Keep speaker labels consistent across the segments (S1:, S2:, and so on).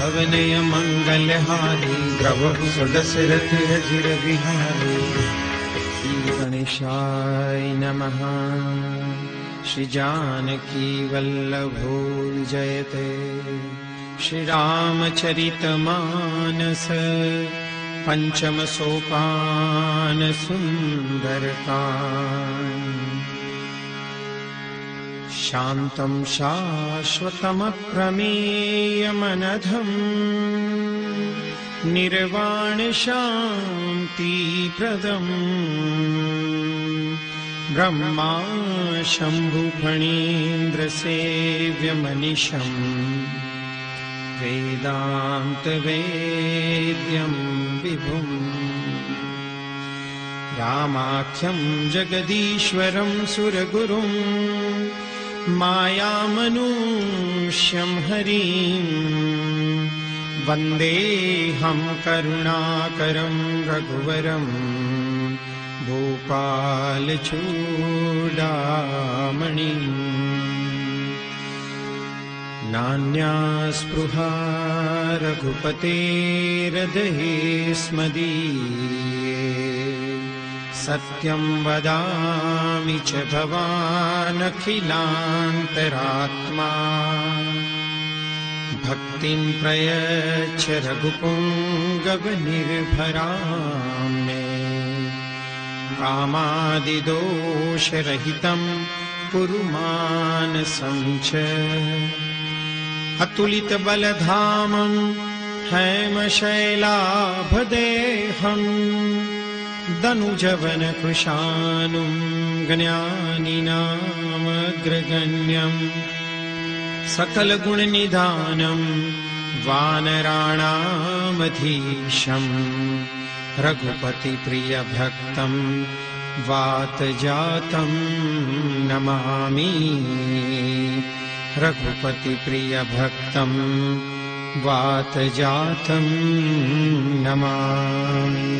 S1: भवनय मंगलहारी द्रवहु सुदशरथ अजिर बिहारी। श्री गणेशाय नमः। श्री जानकी वल्लभो जयते। श्री रामचरित मानस पंचम सोपान सुंदरकांड। शांतं शाश्वतमप्रमेयमनघं निर्वाण शांति प्रदम् ब्रह्मा शंभु फणीन्द्र सेव्यमनिशम् वेदांत वेद्यं विभुम् रामाख्यं जगदीश्वरं सुरगुरुं मायामनुष्यं हरिं वन्देऽहं करुणाकरं रघुवरं भूपालचूडामणिम्। नान्या स्पृहा रघुपतेर्हृदये स्मदीये। सत्यं वदामि च भवानखिलान्तरात्मा। भक्तिं प्रयच्छ रघुपुङ्गवनिर्भरां मे। कामादिदोषरहितं कुरु मानसं च। अतुलितबलधामं हैमशैलाभदेहम् दनुजवनकृशानुं ज्ञानिनामग्रगण्यम्। सकलगुणनिधानं वानराणामधीशम्। रघुपतिप्रियभक्तं वातजातं नमामि। रघुपतिप्रियभक्तं वातजातं नमामि।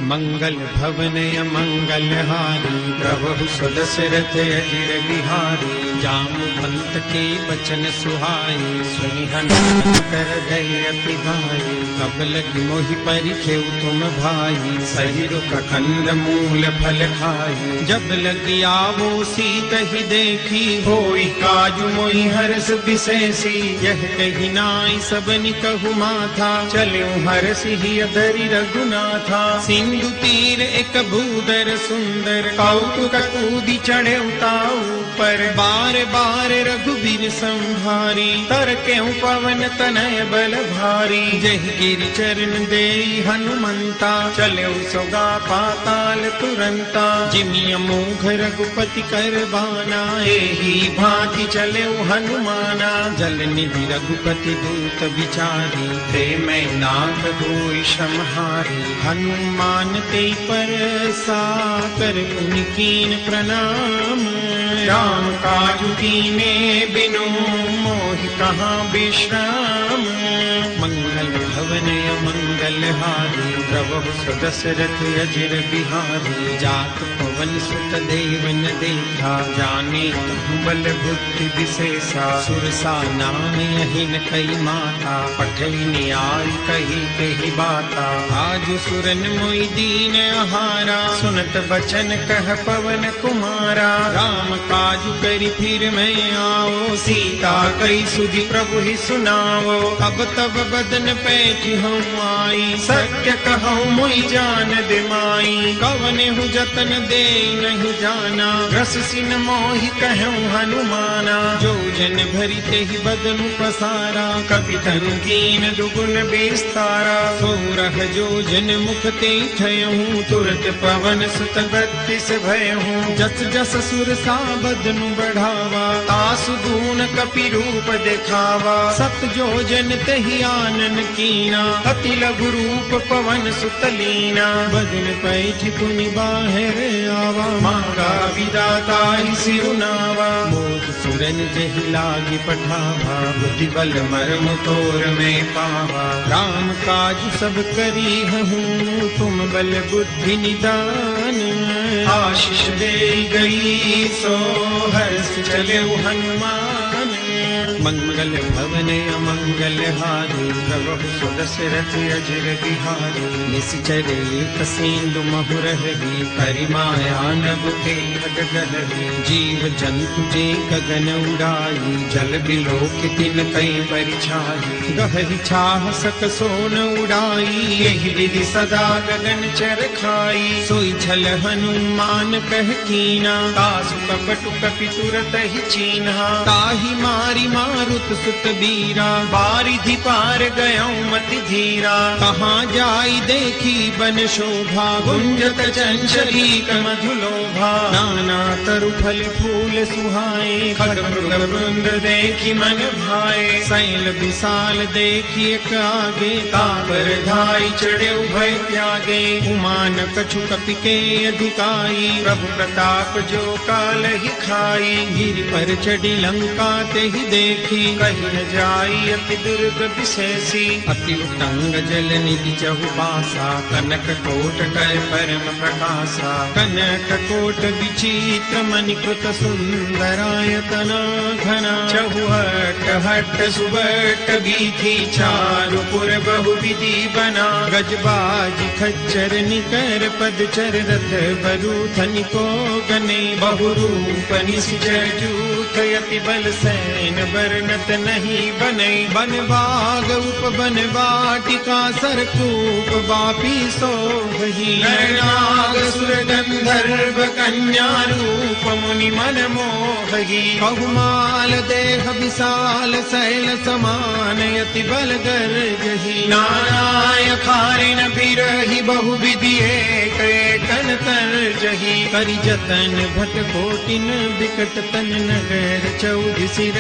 S1: मंगल भवनय मंगलहारी प्रभु सुदशरथ अजिर बिहारी। जामवंत के बचन सुहाए सुनि हनुमत कर गए अति भाई। कब लगी मोहि परिखेउ तुम भाई सही रुख कंद मूल फल खाई। जब लगी आवो सीत ही देखी होई काजु मोहि हर्ष विशेषी। यह कही नाई सबनि कहु माथा चल्यो हर्षि धरि रघुनाथा। सिंधु तीर एक भूधर सुंदर कौतुक कूदी चढ़े उताऊ पर। बार बार रघुबीर संहारी तरकेउ पवन तनय बल भारी। जहि गिरि चरण देई हनुमंता चल्यो सोगा पाताल तुरंता। जिमि अमोघ रघुपति कर बाना एही भांति चल्यो हनुमाना। जल निधि रघुपति दूत विचारी प्रेम नाथ होई समहारी। हनुमान ते पर साकर पुनिकीन प्रणाम। राम काजु कीने बिनु मोहि कहाँ विश्राम। मंगल भवनय मंगलहारी द्रवहु सुदशरथ अजिर बिहारी। जात पवन सुत देवन देखा जाने कहु बल बुद्धि विशेषा। सुरसा नाम अहिन कई माता पठई न्याय कही कही बाता। आज सुरन मोहि दीन आहारा सुनत बचन कह पवन कुमारा। राम काजु करि फिर मैं आओ सीता कई सुधि प्रभु ही सुनाओ। अब तब बदन पैठ हूँ आई सत्य कहूँ मुई जान दे माई। कवने हूँ जतन दे नहीं जाना रस सिन मोहि कहूँ हनुमाना। जो जन भरी ते ही बदन पसारा कपि तनु कीन दुगुन विस्तारा। सोरह जो जन मुख ते थयहूँ तुरत पवन सुत बत्तीस भयहूँ। जस जस सुरसा बदनु बढ़ावा तासु गुण कपि रूप दिखावा। सत जो जन तहि आनन कीना अति लघु रूप पवन सुत लीना। बदन पैठ पुनि बाहर आवा मांगा विदाताहि सिरुनावा। मोद सुरन जहि लागी पठावा बुद्धि बल मर्म तोर में पावा। राम काज सब करी हूँ तुम बल बुद्धि निदान। आशीष दे गई सो हर्ष चले हनुमान। मंगल भवन अमंगल हारी प्रभु सुदशरथ अजिर बिहारी निश्चर एक सेंदु महुरहरी करिमाया नभुके अगगहरी जीव जंतु जे गगन उड़ाई जल बिलोक तिन कई परिछाई गहरी छाह सक सोन उड़ाई यही विधि सदा गगन चर खाई सोई छल हनुमान कह कीना तासु कपटु कपि तुरत ही चीन्हा ताहि मारी मारुत सुत बीरा बारिधि पार गयऊँ मति धीरा कहाँ जाई देखी बन शोभा गुंजत चंचली मधुलोभा नाना तरु फल फूल सुहाए खग मृग वृंद देखी मन भाए शैल विशाल देखी एक आगे तापर धाई चढ़े भय त्यागे उमान कछु कपि के अधिकाई प्रभु प्रताप जो काल ही खाई गिर पर चढ़ी लंका ते ही देखी कहीं न जाई अति दुर्ग विशेषी अति उतंग जल निधि चहुबासा कनक कोट कर परम प्रकाशा कनक कोट विचित्र मणिकृत सुंदरायतना घना चहुहट हट सुबट बीथी चारु पुर बहु विधि बना गजबाज खच्चर निकर पदचर रथ बरु धनिको गने बहुरूप निश्चर जूथ यति बल सैन बरनत नहीं बने बन बाग उप बन वाटिका सरकूप बापी सोही नाग सुर गंधर्व कन्या रूप मुनि मन मोही बहुमाल देह विशाल शैल समान यति बल गर्जही नाराय खारिन बिरहि बहु विधि एकन तर्जही करि जतन भट कोटिन बिकट तन नगर चौदि सिर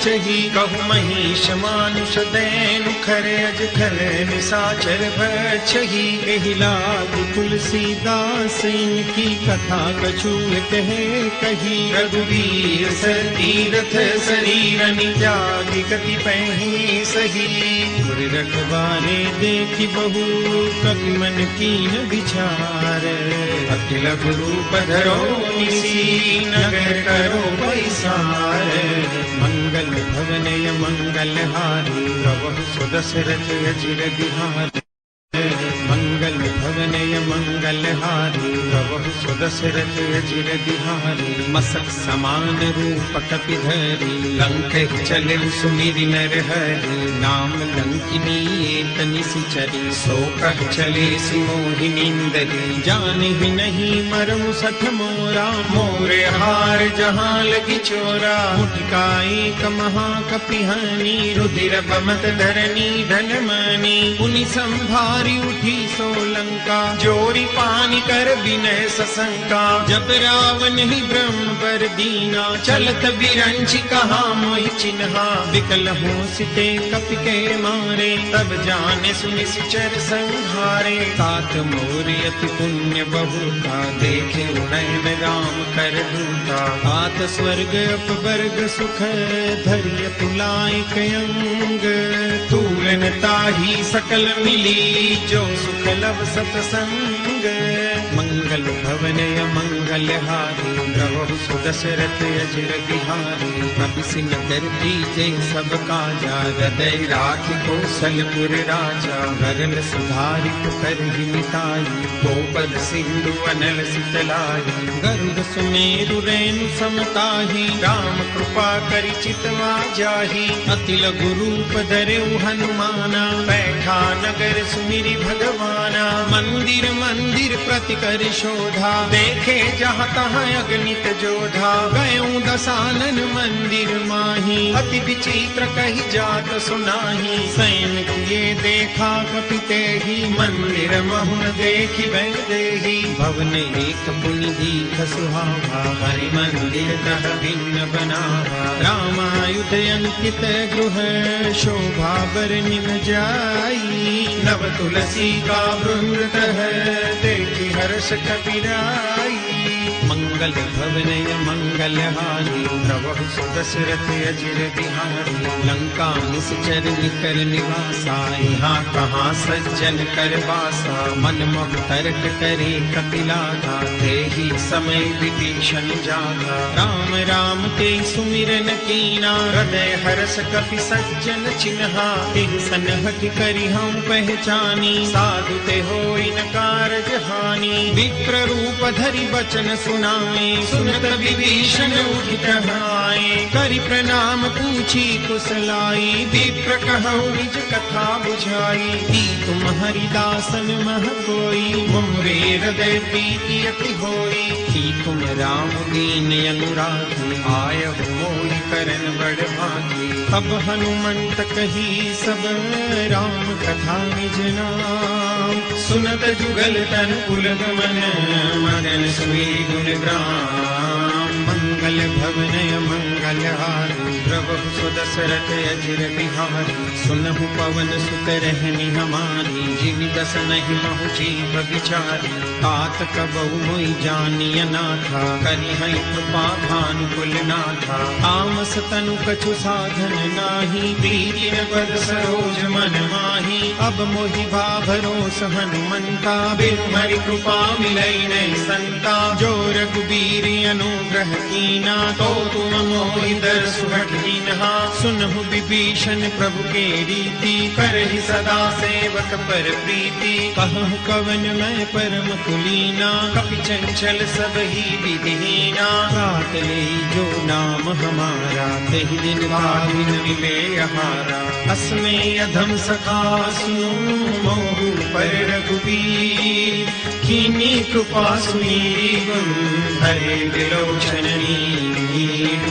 S1: चही कहु महिष मानुष दैनु खर अज खर निशाचर भक्षही एहि लाग तुलसीदास इनकी कथा कछु कहे कही रघुवीर तीरथ शरीर निजागि गति पहि सही गुर रखवारे देखी बहु कवि मन कीन विचार अखिल रूप धरो निसी नगर करो पैसार मंगल भवन मंगल हारी प्रभु सुदशरथ अजिर बिहारी मंगल भवन मंगल हारी प्रभु सुदशरथ अजिर बिहारी मसक समान रूप कपिधरी लंक चले सुमिरि नर हरि नाम लंकिनी एक निशिचरी सो कह चले सिमोहिनींदरी जाने ही नहीं मरम सठ मोरा मोरे हार जहाँ लगी चोरा मुठकाई कमहा कपिहानी रुधिर बमत धरनी धन मानी उनि संभारी उठी सोलंका जोरी पानी कर विनय सशंका जब रावण ही ब्रह्म पर दीना चलत बिरंची कहा मोहि चिन्हा विकल हो सिते कपि के मारे तब जाने सुनि सिचर संहारे तात मोर अति पुण्य बहुता देखे नयन राम कर दूता तात स्वर्ग अपवर्ग सुख धैर्य तुलाय कयंग तूलन ताही सकल मिली जो सुख लव सतसंग मंगल भवन मंगल हारी प्रभु सुदशरथ अजिर बिहारी कपि सिंह दर्दी जय सब काजा हृदय राखि कौशलपुर राजा गगन सुधारि पुकर हिमिताई गोपद सिंधु अनल सितलाई गरुड़ सुमेरु रेणु समताही राम कृपा करि चितवा जाही अति लघु रूप धरेउ हनुमाना बैठा नगर सुमिरि भगवाना मंदिर मंदिर प्रति कर शोधा देखे जहाँ तहाँ अगणित जोधा गयों दसानन मंदिर माही अति विचित्र कही जात सुनाही सैन किए देखा कपिते ही मंदिर महुन देखी बह देही भवन एक पुनि दीख सुहावा हरि मंदिर तह भिन्न बनावा रामायुध अंकित गृह शोभा बरनिम जाई नव तुलसी का वृंद तह देखी हर्ष कपिराई। मंगल भवनय मंगलहारी प्रभु सुदशरथ अजिर बिहारी लंका निश्चर निकर निवासा यहाँ कहाँ सज्जन कर वासा मन मोह तर्क करे कपिलाधा तेहि समय विभीषण जागा राम राम ते सुमिरन कीना हृदय हर्ष कपि सज्जन चिन्हा तिह सनहट करि हम पहचानी साधु ते होई न कारज हानि विप्र रूप धरि बचन सुनाए सुनत विभीषण उठि कहाए करि प्रणाम पूछी कुशलाई विप्र कहु निज कथा बुझाई की तुम हरिदासन मह कोई मोरे हृदय प्रीति अति होई की तुम राम दीन अनुरागी आयव मोहि करन बड़ भागी तब हनुमंत कही सब राम कथा निज नाम सुनत जुगल तन पुलक मन मगन सुई गुण ग्राम मंगल भवनय मंगलहारी प्रभु सुदशरथ अजिर बिहारी सुनहु पवन सुत रहनी हमारी जिन दस नहीं महु जीव बिचारी तात कबहु मोहि जानिय नाथा करि है कृपा भानुकुल नाथा तामस तनु कछु साधन नाही प्रीति न पद सरोज मन माही अब मोहि भा भरोस हनुमंता बिन हरि कृपा मिलई नहीं संता जो रघुबीर अनुग्रह कीना तो तुम मोहि दरसु हठीनहा सुनहु विभीषण प्रभु के रीति करहि सदा सेवक पर प्रीति कहु कवन मैं परम कुलीना कपि चंचल सब ही विधिहीना रात ले जो नाम हमारा तेहि दिन भागिन मिले हमारा असमे अधम सखा सुनो मोहु पर रघुबीर कीनी कृपा सुनी गुण हरे विलोचन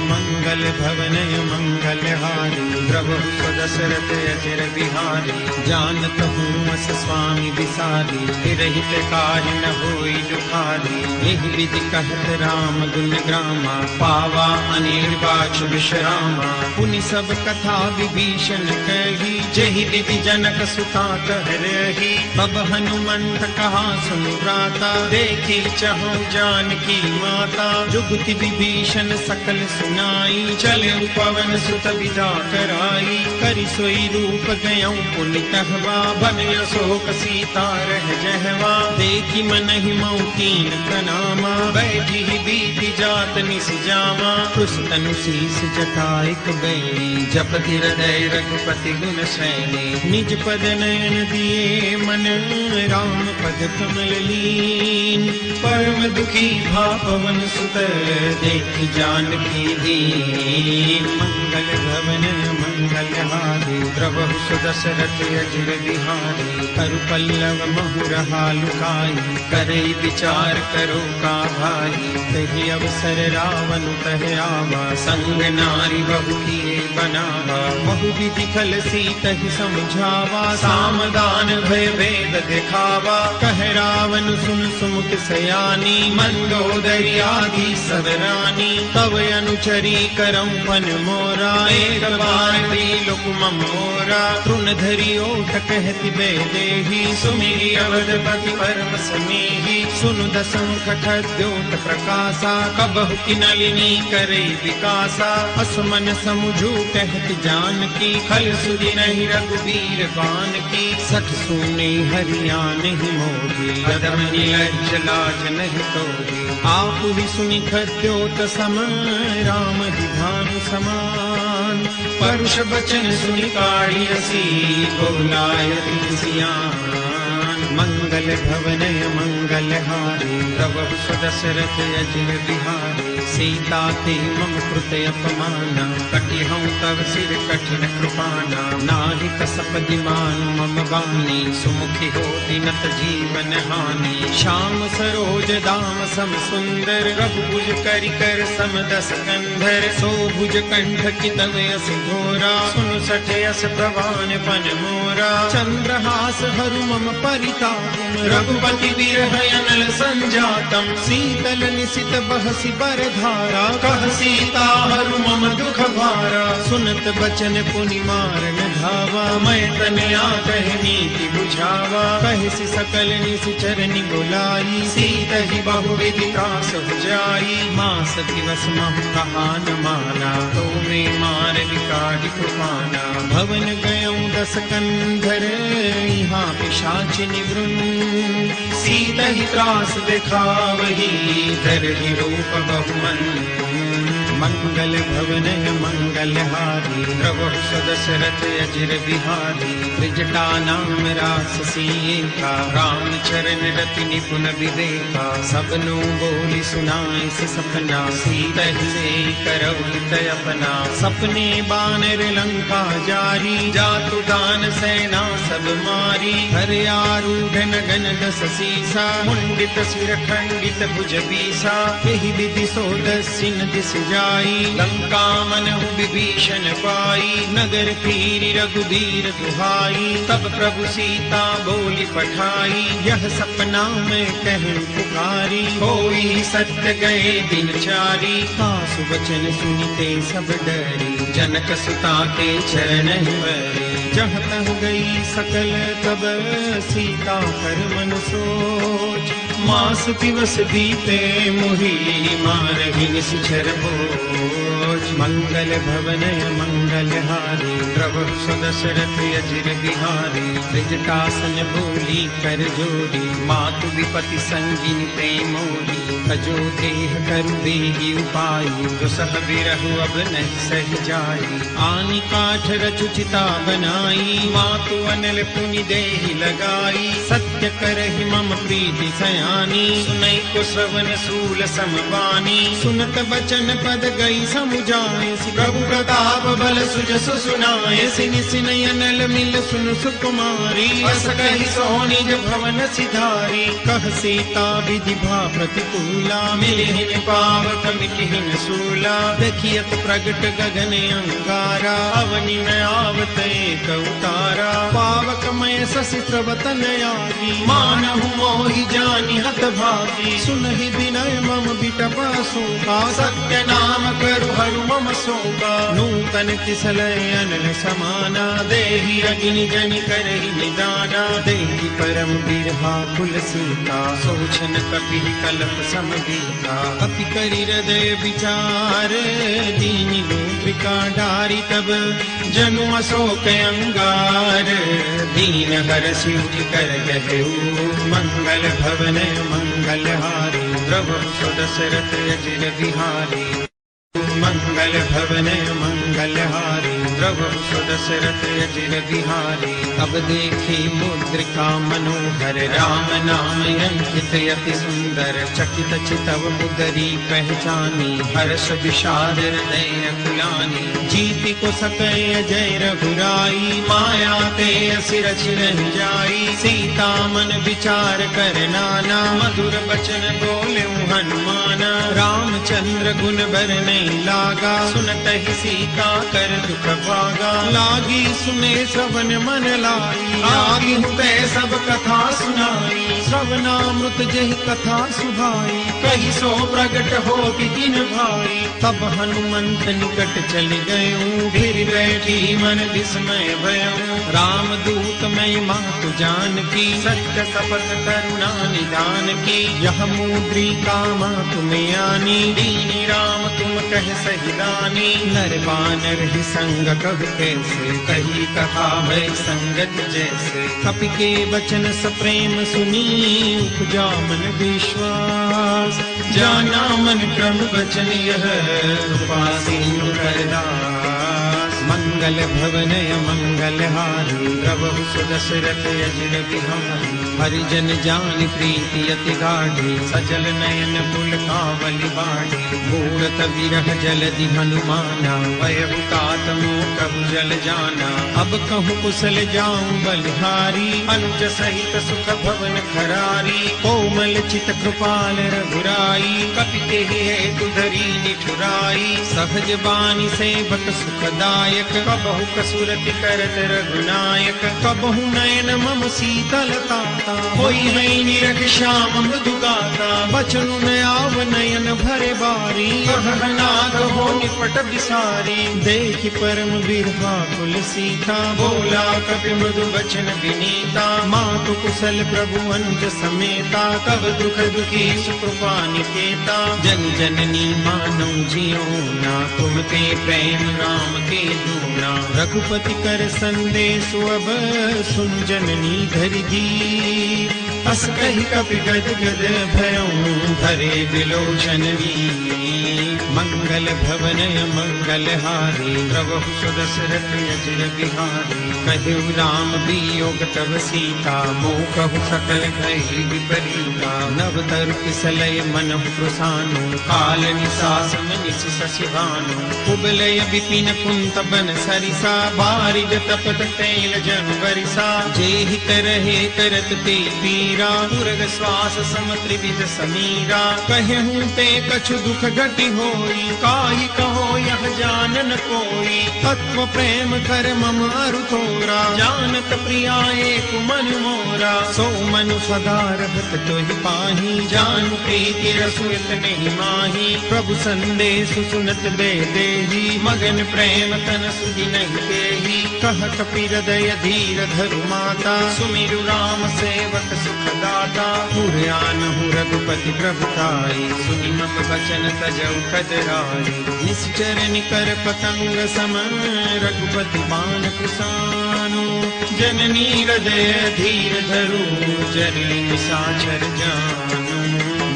S1: मंगल भवनय मंगलहारी प्रभु सुदशरथ अजिर बिहारी जानत हूँ अस स्वामी विसारी रहित कार्य न होई दुखारी यही विधि कहत राम गुण ग्रामा पावा अनिर्वाच विश्रामा पुनि सब कथा विभीषण कही जहि विधि जनक सुता कह रही तब हनुमंत कहा सुन भ्राता देखी चहु जानकी माता जुगति विभीषण सकल सुनाई चले पवन सुत विदा कराई करि सोई रूप गयौ पुनितहवा बन अशोक सीता रह जहवा देखी मन ही मऊ कीन प्रणामा बैठी बीती जात निस जामा तुस तनु शीस जटाइक बैली जपति हृदय रघुपति गुण शैली निज पद नयन दिए मन राम पद कमल लीन परम दुखी भा पवन सुत देखी जानकी दीन मंगल भवन मंगलहारी प्रभु सुदशरथ अजिर बिहारी करु पल्लव महु रहा लुकाई करे विचार करो का भाई तहि अवसर रावण तह आवा संग नारी बहु किए बनावा बहु विधि खल सीतहि समझावा सामदान भय भेद दिखावा कह रावण सुन सुमुख सयानी मंदोदरी आदि सब रानी तव अनुचरी करम पन मोरा एक बार लोक मोरा तृण धरी ओठ कहति बेदेही सुमिरी अवधपति परम समीही सुनु दशंख द्योत प्रकाशा कबहु किनलिनी करे विकासा असमन समुझू कहति जानकी खल सुधि नहीं रघुबीर बान की सठ सुने हरियाण ही मोही अदम निलज्ज लाज नहीं तोही आप ही सुनि खद्योत सम राम ही भानु समान परुष बचन सुनि काढ़ी हसी बोलाय सियान मंगल भवनय मंगलहारी प्रभु सुदशरथ अजिर बिहारी सीता ते मम कृत अपमाना कटि हूँ तव सिर कठिन कृपाना नाहि कसपदि मानु मम वाणी सुमुखी हो दिनत जीवन हानि श्याम सरोज दाम सम सुंदर रघुभुज करि कर सम दस कंधर सो भुज कंठ की तव यस घोरा सुन सठ यस प्रवान पन मोरा चंद्रहास हरु मम परि सीता रघुपति विरह अनल संजातम शीतल निशित बहसी बर धारा कह सीता हरु मम दुख भारा सुनत बचन पुनि मारन धावा मैं तनया कह नीति बुझावा कहसी सकल निशिचर बुलाई सीता ही बहुविधि त्रास जाई मास दिवस महु कहा न माना तो में मार विकारि कुपाना भवन गयऊँ दस कंधर यहाँ पिशाचिनी वृंद सीता ही त्रास दिखावही धरहि रूप बहुमंद मंगल भवन मंगलहारी प्रभु सदशरथ अजिर बिहारी त्रिजटा नाम राससी का राम चरण रति निपुण विवेका सबनु बोली सुनाई से सपना सीता से करौ हित अपना सपने बानर लंका जारी जातु दान सेना सब मारी हर आरूढ़ नगन दस सीसा मुंडित सिर खंडित भुज बीसा यही विधि सोदसिन दिस लंका मनहु विभीषण पाई नगर फिरी रघुबीर दुहाई तब प्रभु सीता बोली पठाई यह सपना में कहूँ पुकारी होई सत्य गए दिन चारी सासु वचन सुनते सब डरी जनक सुता के चरण बरी जहाँ तह गई सकल तब सीता कर मन सोच मास दिवस बीते मुही मारहि निशिचर भोज मंगल भवन मंगलहारी प्रभु सदशरथ अजिर बिहारी त्रिजटासन बोली कर जोड़ी मातु विपति संगिनी प्रेमोरी तजो देह करु देहि उपाई जो सह बिरहु अब नहीं सह जाई आनि काठ रचु चिता बनाई मातु अनल पुनि देहि लगाई सत्य करहि मम प्रीति सयानी सुनई को श्रवण सूल समबानी सुनत बचन पद गई समुझाए प्रभु प्रताप बल सुजस सुनाए सिनि सिनय अनल मिल सुन सुकुमारी अस कहि सोनिज भवन सिधारी कह सीता विधि भा प्रतिकूला मिलिहिन पावक मिटिहिन सूला देखियत प्रगट गगन अंगारा अवनि में आवत एक उतारा पावक मय शशि प्रवतन आदि मानहु मोहि जानि हत भागी सुनहि विनय मम बिटपा सोका सत्य नाम करु हरु मम सोका नूतन किसलय अनल समाना देहि अग्नि जनि करहि निदाना देहि परम बिरहा कुल सीता सोचन कपि कलप समबीता कपि करि हृदय विचार दीनि लोत्रिका डारी तब जनु अशोक अंगार दीन हरषि उठि कर गहेऊ मंगल भवन मंगलहारी प्रभु सदशरथ अजिर बिहारी मंगल भवन मंगलहारी प्रभु सदशरथ अजिर बिहारी अब देखी मुद्रिका मनोहर राम नाम अंकित अति सुंदर चकित चितव मुदरी पहचानी हर्ष विषाद हृदय कुलानी जीति को सकय जय रघुराई माया ते असिर छिरह जाई सीता मन विचार कर नाना मधुर बचन बोले हनुमाना रामचंद्र गुण बर नहीं लागा सुनत ही सीता कर दुख भागा लागी सुने श्रवण मन लाई लागी हुए सब कथा सुनाई श्रवणामृत जहि कथा सुभाई कही सो प्रगट हो किन भाई तब हनुमंत निकट चल गयूं फिर बैठी मन विस्मय भयूं राम दूत मैं मातु जान की सत्य शपथ करुणा निदान की यह मुद्रिका मातु में आनी दीनी राम तुम कह सहिदानी नर बानर ही संग कब कैसे कही कहा भय संगत जैसे कपि के वचन सप्रेम सुनी उपजा मन विश्वास जाना मन क्रम वचन यह उपासीनु करदास मंगल भवन मंगलहारी प्रभु सुदशरथ अजिर बिहारी हरिजन जान प्रीति अति गाढ़ी सजल नयन पुलकावली बाढ़ी मूरत विरह जलधि हनुमाना भयभुतात प्रभु जल जाना अब कहूँ कुशल जाऊं बलिहारी अनुज सहित सुख भवन खरारी कोमल चित कृपाल रघुराई कपि तेहि हेतु धरी निठुराई सहज बानी सेवक सुखदायक नायक, कबहु कसुरति करत रघुनायक, कबहु नयन मम शीतलता, होई है निरख श्याम मृदु गाता, बचनु न आव नयन भरे बारी, नाग हो निपट बिसारी, देखि परम बिरहा कुल सीता, बोला कपि मृदु बचन विनीता, मातु कुशल प्रभु अंज समेता, कब दुख दुखी सुकृपा निकेता, जन जननी मानौ जियो ना, तुम ते प्रेम राम के दूना, रघुपति कर संदेश अब सुन जननी धरि धी, अस कहि कपि गद गद भयउ धरे विलोचन वीर, मंगल भवन मंगल हारी, प्रभु सुदशरथ अजिर बिहारी, कहु राम वियोग तब सीता, मोह सकल भय विपरीता, नव तरु किसलय मनहु प्रसानु, काल निसासम निस शशिभानु, कुबलय विपिन कुंत बन सरिसा, बारिज तपत तैल जनु बरिसा, जेहि तरहे करत ते पीरा, उर्ग श्वास सम त्रिविध समीरा, कहूँ ते कछु दुख घटि होई, काई कहो यह जानन कोई, तत्व प्रेम कर मम अरु तोरा, जानत प्रिया एक मन मोरा, सो मनु सदा रहत तोहि पाही, जानु प्रीति रसुत नहीं माही, प्रभु संदेश सुनत बे देही, मगन प्रेम तन सुधि नहीं देही, कह कपि हृदय धीर धरु माता, सुमिरु राम सेवक सुखदाता, पुरयानहु रघुपति प्रभुताई, सुनि मम वचन तजौ कदराई, निश्चर निकर पतंग सम, रघुपति बाण कुसानु, जननी हृदय धीर धरु, जरि निशाचर जानु,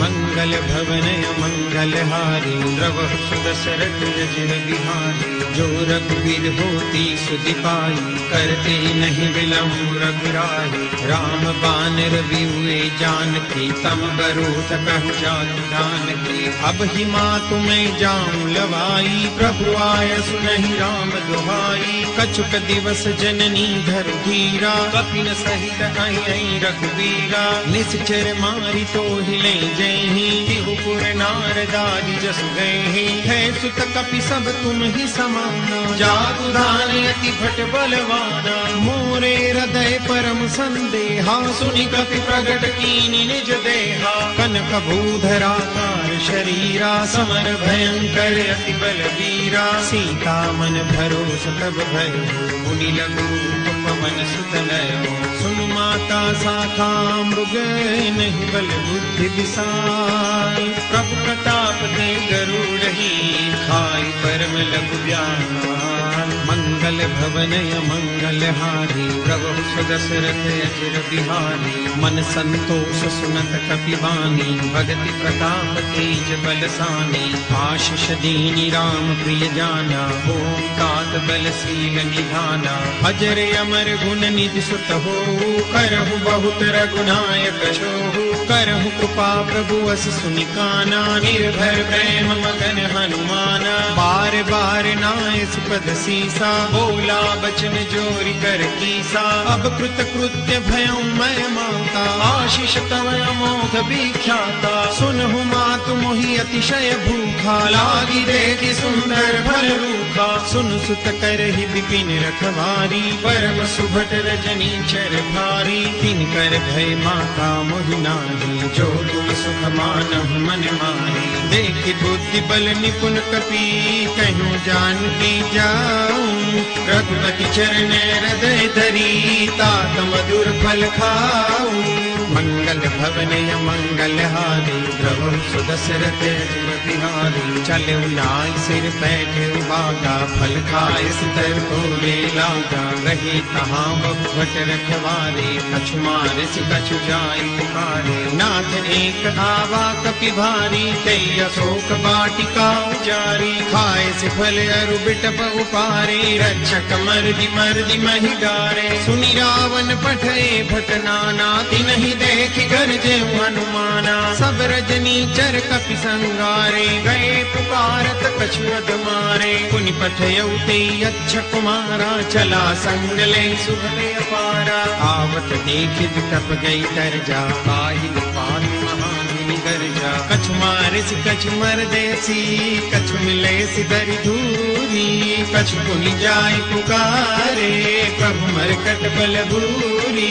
S1: मंगल भवन मंगल हारी, द्रवहु सुदशरथ अजिर बिहारी, जो रघुबीर होती सुधि पाई, करते नहीं विलम्ब रघुराई, राम बानर बिहुए जानकी, तम बरूथ कहु जातु जानकी, अब ही मातु मैं जाऊं लवाई, प्रभु आय सुनहि राम दुहाई, कछुक दिवस जननी धर धीरा, कपिन सहित आई रघुबीरा, निश्चर मारी तो हिले जयहि, तिहुपुर नारदारी जसु गए, है सुत कपि सब तुम ही समाना, जादू दान अति भट बलवाना, मोरे हृदय परम संदेहा, सुनि कपि प्रगट कीनि निज देहा, कनक भूधराकार शरीरा, समर भयंकर अति बलवीरा, सीता मन भरोस तब भयो, मुनि लघु पवन सुत लयो, सुनु माता साखा मृग नहीं बल बुद्धि विशाल, प्रभु प्रताप दे गरुड़हि, खाई परम लघु व्याल, मंगल भवन मंगल हारी, प्रभु सुदशरथ अजिर बिहारी, मन संतोष सुनत कपि वाणी, भगति प्रताप तेज बलसानी, आशीष दीनि राम प्रिय जाना, ओम तात बल शील निधाना, अजर अमर गुण निधि सुत हो, करहु बहुत रघुनायक छोहु, करहु कृपा प्रभु अस सुनि काना, निर्भर प्रेम मगन हनुमाना, बार बार नाय सुपद सीसा, बोला बचन जोरि कर कीसा, अब कृत कृत्य भयउ मैं माता, आशीष तव अमोघ विख्याता, सुनहु मातु मोहि अतिशय भूखा, लागी देखि सुंदर भल रूखा, सुन सुत करहि विपिन रखवारी, परम सुभट रजनी चर भारी, तिनकर भय माता मोहि नाही, जो तुम सुख मानहु मन माही, देखि बुद्धि बल निपुण कपि, कहूँ जानकी जाऊं, रघुपति चरण हृदय धरी, तात मधुर फल खाऊं, मंगल भवन मंगल हारी, द्रवहु सुदशरथ अजिर बिहारी, चले नाय सिर बैठे बागा, फल खाए सितर को ले लागा, रही तहाँ बहु भट रखवारे, कछु मारे सि कछु जाय पुकारे, नाथ एक आवा कपि भारी, तई अशोक वाटिका उजारी, खाए से फल अरु बिटप उपारे, रक्षक मर्दि मर्दि महि डारे, सुनि रावण पठए भट नाना, तिनहि देखि गरजे हनुमाना, सब रजनी चर कपि संगारे, गए पुकारत कछु अध मारे, पुनि पठयउ तेई अच्छा कुमारा, चला संग ले सुभले अपारा, आवत देखि बिटप गई तरजा, काहि पाहि महामुनि गर्जा, कछु मारे सी कछु मर देसी, कछु मिले सी दरी धूरी, कछु पुनि जाय पुकारे प्रभु मरकट बल भूरी।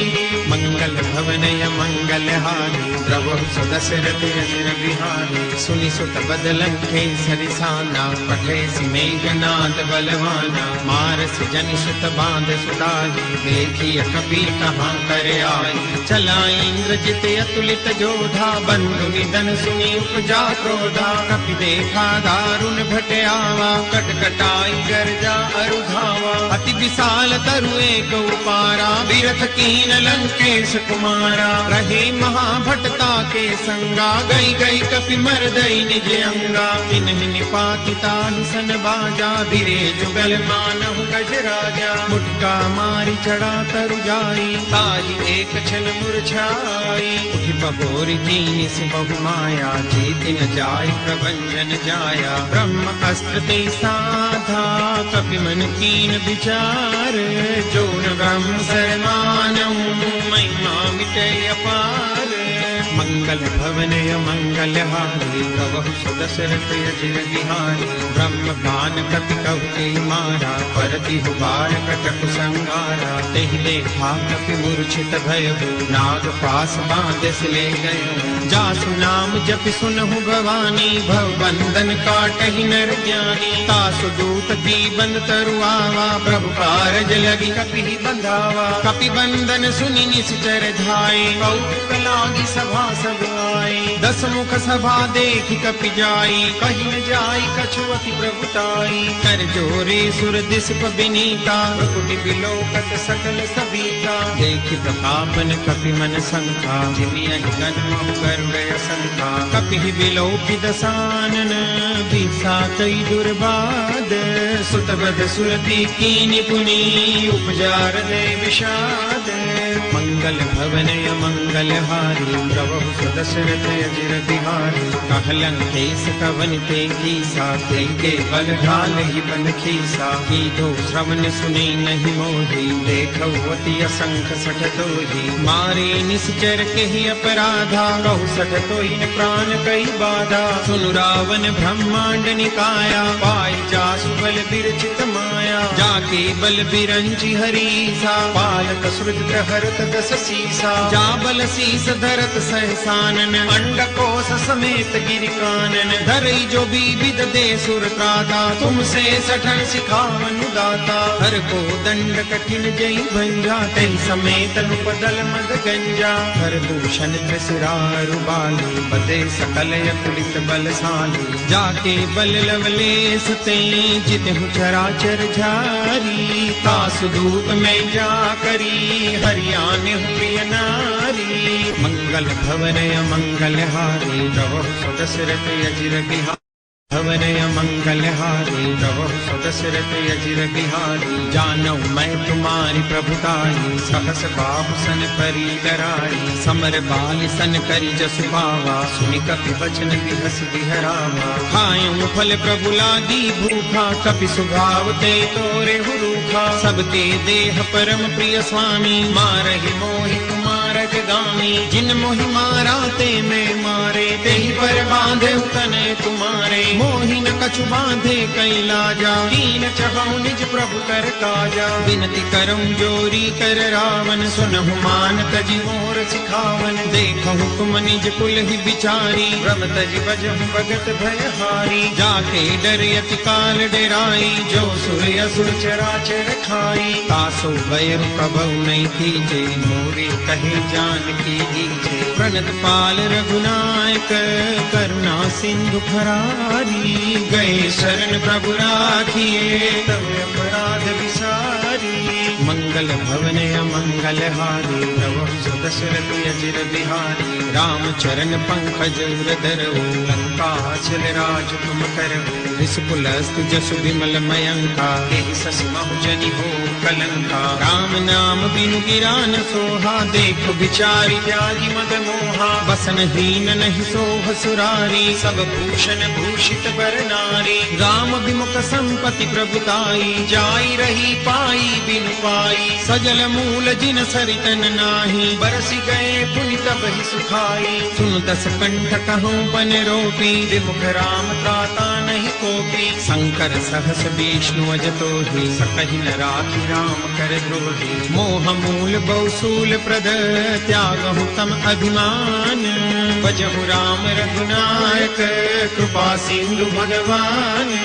S1: मंगल भवन मंगल हारी, द्रवहु सदशरथ अजिर बिहारी, सुनि सुत बदलन के सरिसाना, पठे सी मेघनाद बलवाना, मारस जनि सुत बांध सुताई, देखी कपि कहाँ कर आई, चला इंद्रजित अतुलित जोधा, बंधु निधन सुनि उपजा क्रोधा, कपि देखा दारुण भट आवा, कटकटाई गर्जा अरुधावा, अति विशाल तरु एक उपारा, बिरथ कीन लंकेश कुमारा, रहे महाभटता के संगा, गई गई कपि मर्दई निज अंगा, इन्हि निपातिता सन बाजा, बिरे जुगल मानहु गज राजा, मुटका मारी चढ़ा तरु जाई, ताहि एक क्षण मुरझाई, उठि बहोरि दीन से बहु माया, जीत न जाय प्रभंजन जाया, ब्रह्म अस्त्र ते साधा, कपि मन कीन विचार, जो न ब्रह्म शरमानहु, महिमा मिटे अपार। मंगल भवन मंगल हारी, प्रभु सदशरथ अजिर बिहारी, ब्रह्म बान कपि कहु के मारा, परति हुबार कटक संगारा, तेहि देखा कपि मूर्छित भयउ, नाग पास बांधस ले गयो, जासु नाम जपि सुनहु भवानी, भव बंधन काटहि नर ज्ञानी, तासु दूत दीबन तरु आवा, प्रभु कारज लगी कपि बंधावा, कपि बंधन सुनि निश्चर धाये, कौतुक लागी सभा सब आई, दस मुख सभा देखि कपि जाई, कहि न जाई कछु अति प्रभुताई, कर जोरे सुर दिस बिनीता, कुटि बिलोकत सकल सबीता, देखि प्रतापन कपि मन संखा, जिमियहि गन महु गरुड़ असंखा, कपि बिलोकि दसानन, बीसा कई दुर्बाद, सुतबद सुरति कीनि पुनि, उपजार दे विषाद। मंगल भवन मंगल हारी, प्रभु सदशरथ अजिर बिहारी, कहलन केस कवन ते कीसा, के बल ढाल ही बल खीसा, की दो श्रवण सुने नहीं मोही, देखौ अति असंख सठ तोही, मारे निश्चर के ही अपराधा, कहु सठ तोहि प्राण कई बाधा, सुनु रावण ब्रह्मांड निकाया, पाई जासु बल बिरचित माया, जाके बल बिरंचि हरीसा, पालक सृज प्रहरत दस सीसा, जा बल शीस धरत सहसानन, अंडकोश समेत गिरि कानन, धरई जो विविध दे सुर त्राता, तुमसे सठन सिखावनु दाता, हर को दंड कठिन जई भंजा, तई समेत नुपदल मद गंजा, हर दूषण त्रिशिरारु बाली, बदे सकल अतुलित बलशाली, जाके बल लवलेस ते, जितहु चराचर झारी, तासु दूत में जा करी, हरियाने प्रिय नारी। मंगल भवन मंगल हारी, प्रभु सदशरथ अजिर बिहारी, भवन मंगल हारी, प्रभु सदशरथ अजिर बिहारी, जानौ मैं तुम्हारी प्रभुताई, सहस बाहु सन परी डराई, समर बाल सन करी जसु पावा, सुनि कपि बचन बिहस बिहरावा, खायूं फल प्रभु लागी भूखा, कपि सुभाव ते तोरे हुरूखा, सब ते देह परम प्रिय स्वामी, मारहि मोहि कुमार जगामी, जिन मोहि मारा ते मैं मारे, तेहि पर बांधे तने तुम्हारे, मोहि न कछु बांधे कई लाजा, कीन चहु निज प्रभु कर काजा, विनती करऊं जोरी कर रावण, सुनहु मान तजि मोर सिखावन, देखहु तुम निज कुल ही बिचारी, भ्रम तजि बजहु भगत भयहारी, जाके डर अति काल डराई, जो सुर असुर चराचर खाई, तासो बैरु कबहु नहीं कीजे, मोरे कहे जानकी दीजे, प्रणत पाल रघुनायक, करुणा सिंधु फरारी, गए शरण प्रभु राखिए, तब अपराध विसारी। मंगल भवन मंगल हारी, प्रभु सदशरथ अजिर बिहारी, राम चरण पंकज धरऊ, लंका चल राज तुम करऊ, रिसपुलस्तु जसु विमल मयंका, एहि सस महु जनि हो कलंका, राम नाम बिनु गिरा न सोहा, देख विचारि त्यागी मद मोहा, बसन हीन नहीं सोह सुरारी, सब भूषण भूषित बर नारी, राम विमुख संपत्ति प्रभुताई, जाई रही पाई बिनु पाई, पाई, सजल मूल जिन सरितन नाही, बरस गए पुनि तब ही सुखाई। सुन दस कंठ कहूँ बन रोपी, विमुख राम त्राता नहीं कोपी। शंकर सहस विष्णु अजतो ही, सकहि न राखी राम कर द्रोही। मोह मूल बहुसूल प्रद, त्यागहु तम अभिमान। भजहु राम रघुनायक, कृपा सिंधु भगवान।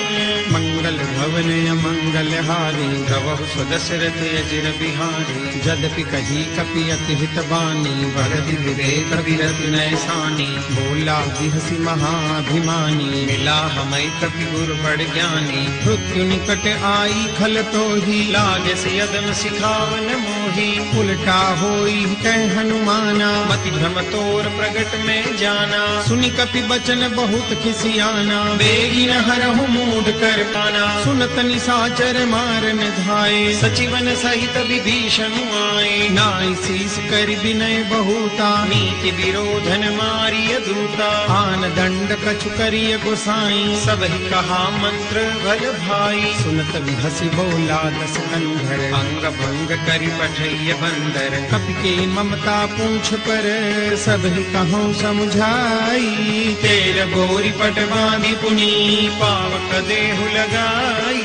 S1: मंगल भवन अमंगल हारी, द्रवहु स्वदशरथ अजिर बिहारी। जदपि कही कपि अति हित बानी, भरति विवेक विरति नैसानी। बोला बिहसी महाभिमानी, मिला हमै कपि गुर बड़ ज्ञानी। मृत्यु निकट आई खल तो ही, लागे से यदन सिखावन मोही। उल्टा होई कह हनुमाना, मति भ्रम तोर प्रगट में जाना। सुनि कपि बचन बहुत खिसियाना, बेगी न हरहु मूढ़ कर पाना। सुनत निशाचर मारन धाये, सचिवन सहित विभीषण आए। नाई शीस कर विनय बहुता, नीति विरोधन मारिय दूता। आन दंड कछु करिय गोसाई, सब ही कहा मंत्र भल भाई। सुनत विहसी बोला दस कंधर, अंग भंग करि पठैय बंदर। कपि के ममता पूछ पर, सब ही कहूँ समझाई। तेर गोरी पट बांधि पुनि, पावक देहु लगाई।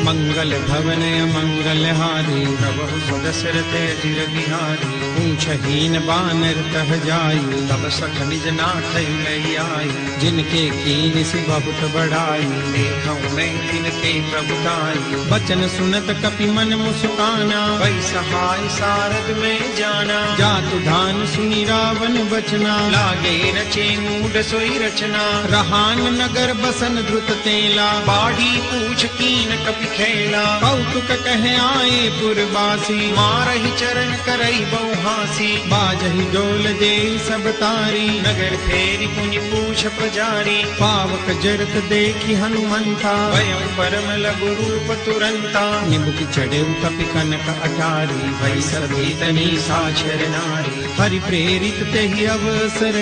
S1: मंगल भवन अमंगल हारी, प्रभु स्वदशरथ अजिर बिहारी। पूछहीन बानर तह जाई, तब सख निज नाथ लई आई। जिनके कीन सि बहुत बड़ाई, देखऊँ मैं तिनके प्रभुताई। बचन सुनत कपि मन मुस्काना, वै सहाय सारद में जाना। जातु धान सुनि रावण बचना, लागे रचे मूढ़ सोई रचना। रहान नगर बसन द्रुत तेला, बाढ़ी पूछ कीन कपि खेला। कौतुक कहे आए पुरवासी, मारहि चरण करई बहुहासी। बाजहि डोल दे सब तारी, नगर फेरी पुनि पूछ पजारी। पावक जरत देखी हनुमंता, भयं परम लघु रूप तुरंता। निबुक चढ़े कपि कनक अटारी, भई सभी तनी साक्षर नारी। हरि प्रेरित तेहि अवसर,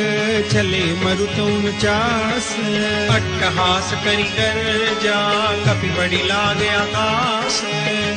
S1: चले मरुतुन चास। अट्टहास करि गर्जा, कपि बड़ी लागे आकाश।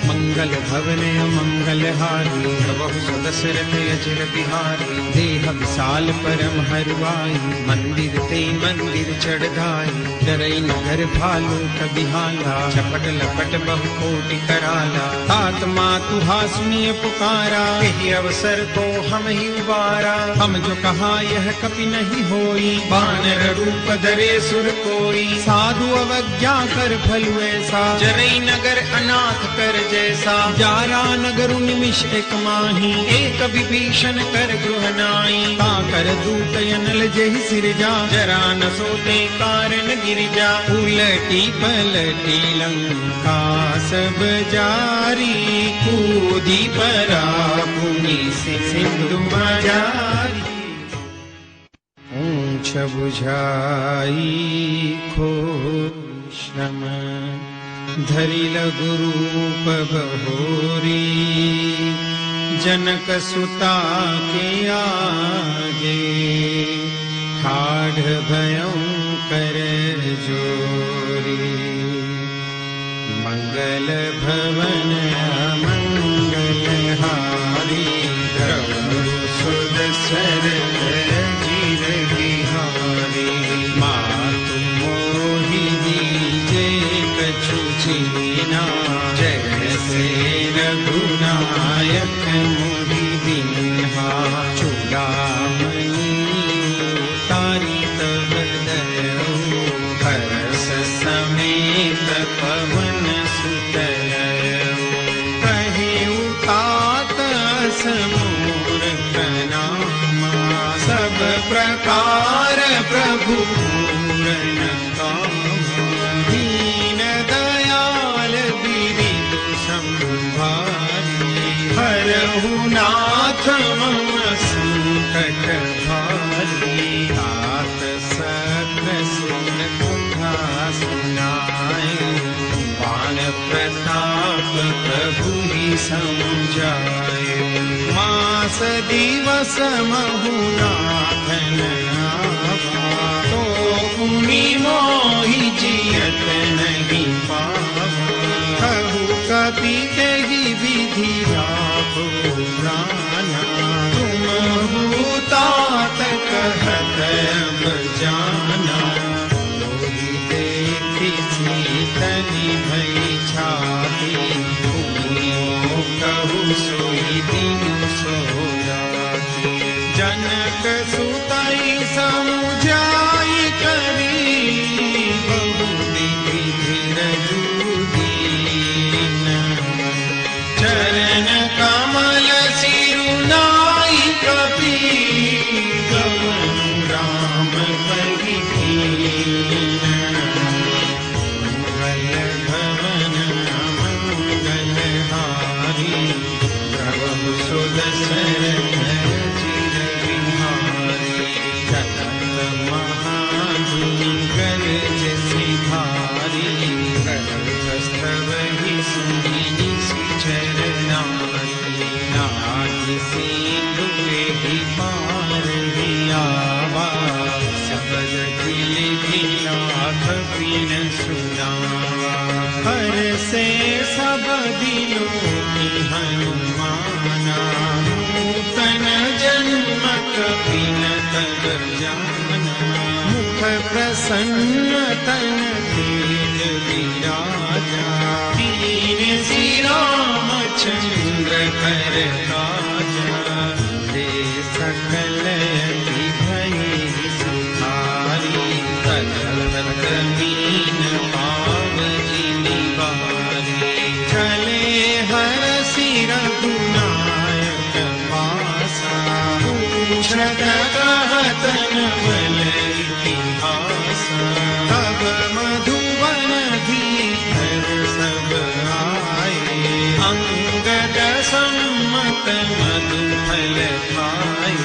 S1: मंगल भवन अमंगल हारी, प्रभु स्वदशरथ अजिर बिहारी। देह विशाल परम हरुआई, मंदिर ते मंदिर चढ़ाई। डरई नगर भालू कबिहाला, झपट लपट बहु कोटि कराला। तात मातु हा सुनिय पुकारा, यही अवसर को हम ही उबारा। हम जो कहा यह कपि नहीं होई, बानर रूप धरे सुर कोई। साधु अवज्ञा कर भलु ऐसा, जरई नगर अनाथ कर जैसा। जारा नगर निमिष एक माही, एक विभीषण कर गृह नाई। ताकर दूत अनल जेहि सिरजा, जरा न सोते कारण गिरिजा। उलटी पलटी लंका सब जारी, कूदी परा पुनि सिंधु मजारी। ऊंच बुझाई खोष्णम, धरि लघु रूप बहोरी। जनक सुता के आगे, ठाढ़ भयं कर जोरी। मंगल भवन अमंगल हारी, प्रभु सुदशरथ अजिर बिहारी। मातु मोहि दीजे कछु छीना, जैसे रघुनायक मोहि दीन्हा। चूड़ामणि उतारी तब दयऊ, हर्ष समेत पवन सुत लयऊ। कहेउ तात समूर प्रणामा, सब प्रकार प्रभु पूरन कामा। दीन दयाल बिरिदु संभारी, हरहु नाथ मम संकट भारी। तात सत्र सुन कथा सुनाए, बाण प्रताप प्रभु ही समझाए। मास दिवस महु नाथन आवा, तो पुनि मोहि जियत नहीं पावा। कहु कपि तेहि विधि हो प्राणा। तुम भूतात कहत अब जाना, मोहि देखि सीतनि भई छाती। भूमियों कहु सोई दिन सो राती। जनक सुतई समुझाई करी, बहु विधि रजूदीन। चरण कमल सिरुनाई कपि, गवन राम कहि कीन। मंगल भवन मंगल हारी, प्रभु सुदशरथ चिर बिहारी। सतत महाधुनि गरजसि भारी, कंठस्थवहि सुनि चरनारी। नाहि सिंधु एहि पार हियावा, सबल दिलि लाख बिन सुनावा। हरषे सब दिलों की हनुमाना, नूतन जन्म कपि न तब जाना। मुख प्रसन्न तन तेज विराजा, दीन श्री रामचंद्र कर काजा। दे सकल अति भई सुधारी, तलत मीन पाव जिनि बारी। चले हरषि रघुनायक पासा, पूछत कहत न बल इतिहासा। तब मधुबन धीर सब आए, अंगद सम्मत मधुफल खाए।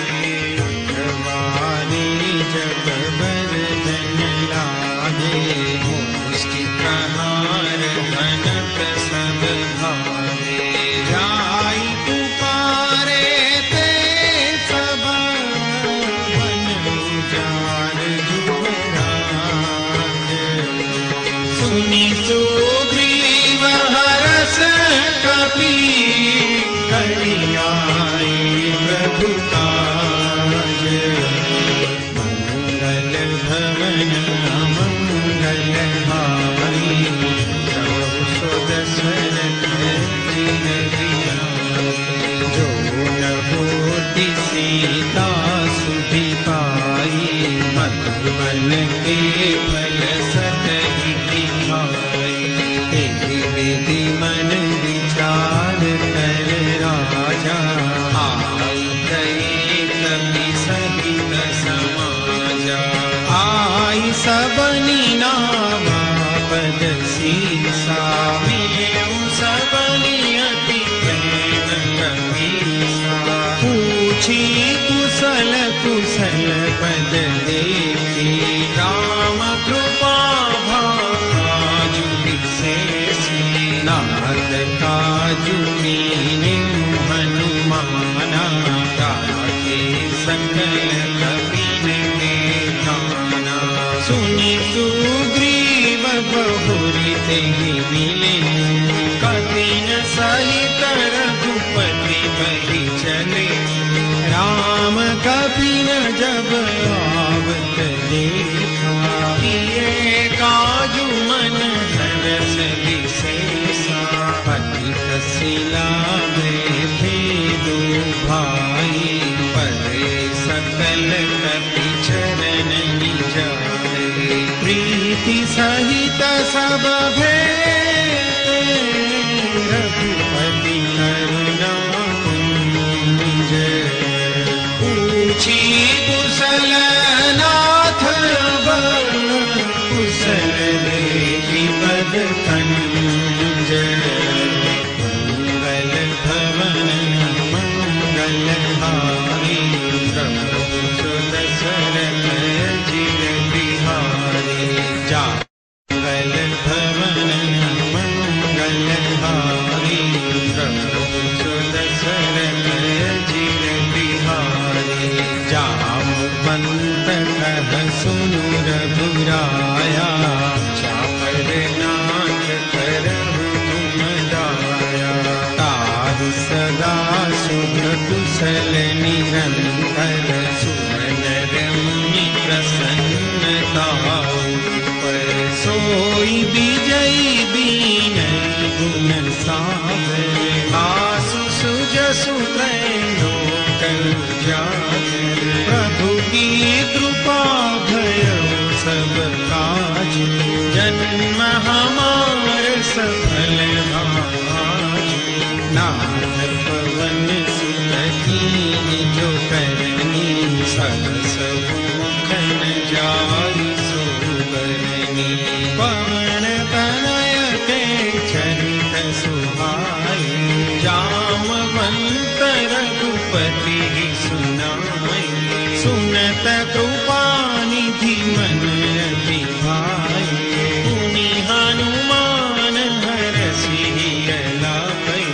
S1: भगवानी जब बरदन लागे, मुष्टि प्रहार घनत सब भागे। जाई पुकारे ते सब, बन उजाड़ जुबराज। सुनि सुग्रीव हरष कपि, करि आए प्रभु काज। मंगल भवन मंगल हारी, प्रभु सुदशरथ चिर बिहारी। जो न होति सीता सुधि पाई, मधुबन के फल सतहि दिखाई। एहि विधि मन विचार कर राजा, आई गए कपि सहित समाजा। आई सबनि नावा पद सीसा, मिलेउ सबनि अति प्रेम कपीसा। पूछी कुशल कुशल पद देखी, राम कृपा भाजु विशेषी। नाथ काजु कीन्ही हनुमाना, राखे सकल कपिन के ध्याना। सुनि सुग्रीव बहुरि तेहि मिले, कपिन सहित रघुपति बहि चले। राम कपिन जब आवत देखा, किए काजु मन हरष विशेषा। पतित शिला में भेदु भाई, परे सकल कपि चरण निजाए। प्रीति सहित सब भेटे, रघुपति करुणा कुंज। पूछी कुशल नाथ बल, कुशल देखि पद कंज। मंगल भवन मंगल हारी, प्रभु सुदशरथ चिर बिहारी। जा मंगल भवन मंगल हारी, प्रभु सुदशरथ चिर बिहारी। जामवंत कह सुनु रघुराया, चापर नाथ करहु तुम दाया। ताहि सदा निरंतर सुनर मुनि प्रसन्नता पर सोई विजयी दीन गुण सागर आसु सुजसु त्रैलोक उजागर प्रभु की कृपा भयो सब काज जन्म हमार सफल आज नाथ पवन सुत कीन्ही जो करनी सहस मुख न जाई सो बरनी पवन तनय के चरित सुहाई जामवंत रघुपति सुनाई सुनत कृपा निधि मन अति भाई पुनि हनुमान हरषि लाए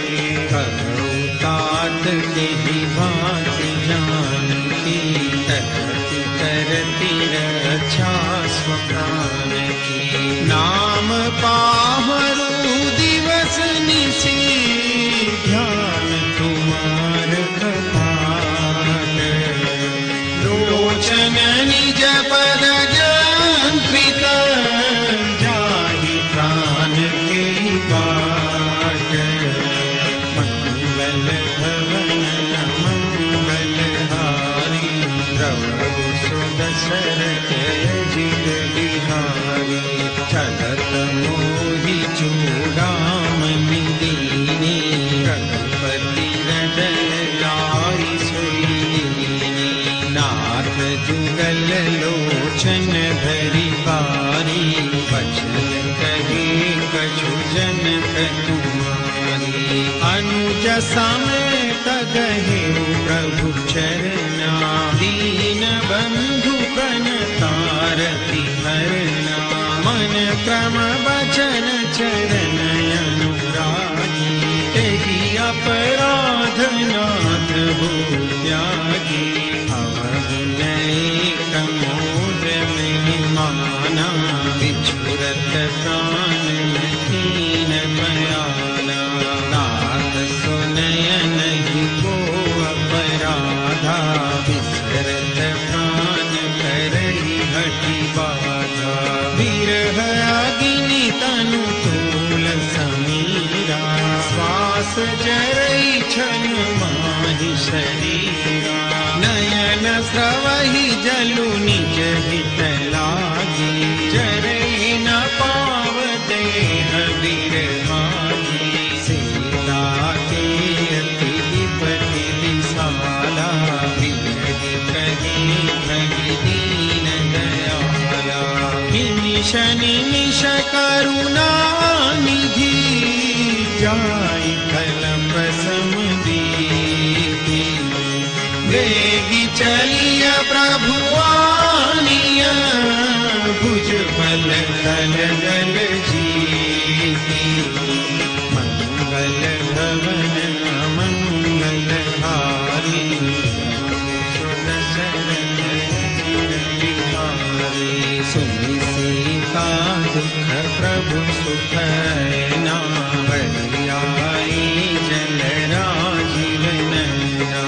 S1: तात के भांति जानकी तरति तरति रक्षा स्वप्राण की नाम पाहरु दिवस निशि ध्यान तुम्हार कपाट लोचन निज पद ज्ञानकृत जाहि प्राण के बाट मंगल भवन मंगल हारी प्रभु सुदशरथ अजित बिहारी चलत मोहि चूड़ामणि दीनी रघुपति हृदय लाइ सोई नाथ जुगल लोचन भरी बारी बचन कहे कछु जनक तुम्हारी अनुज समेत गहे प्रभु चरना दीन बंधु प्रणतारति हरना मन क्रम वचन चरण अनुरागी तेहि अपराध नाथ हो त्यागी अवगुणैक मोद महिमाना बिछुरत प्राण कीन बयाना नाथ सुनय नहीं को अपराधा बिसरत प्राण करहि हठि बाधा विरह अग्नि तनु तूल समीरा श्वास जरई छन माहि शरीरा नयन स्रवहि जलु निज हित लागी जरई न पाव देह विरहागी सीता के अति विपति विशाला विरहि कही भगि दीन दयाला निमिष निमिष करुणा निधि जाई कलप समदीति वेगी चलिय प्रभु आनिया भुज बल तल जल जीती मंगल भवन मंगल हारी सुनि सीता दुख प्रभु सुख ना बलियाई जल राजीव नैना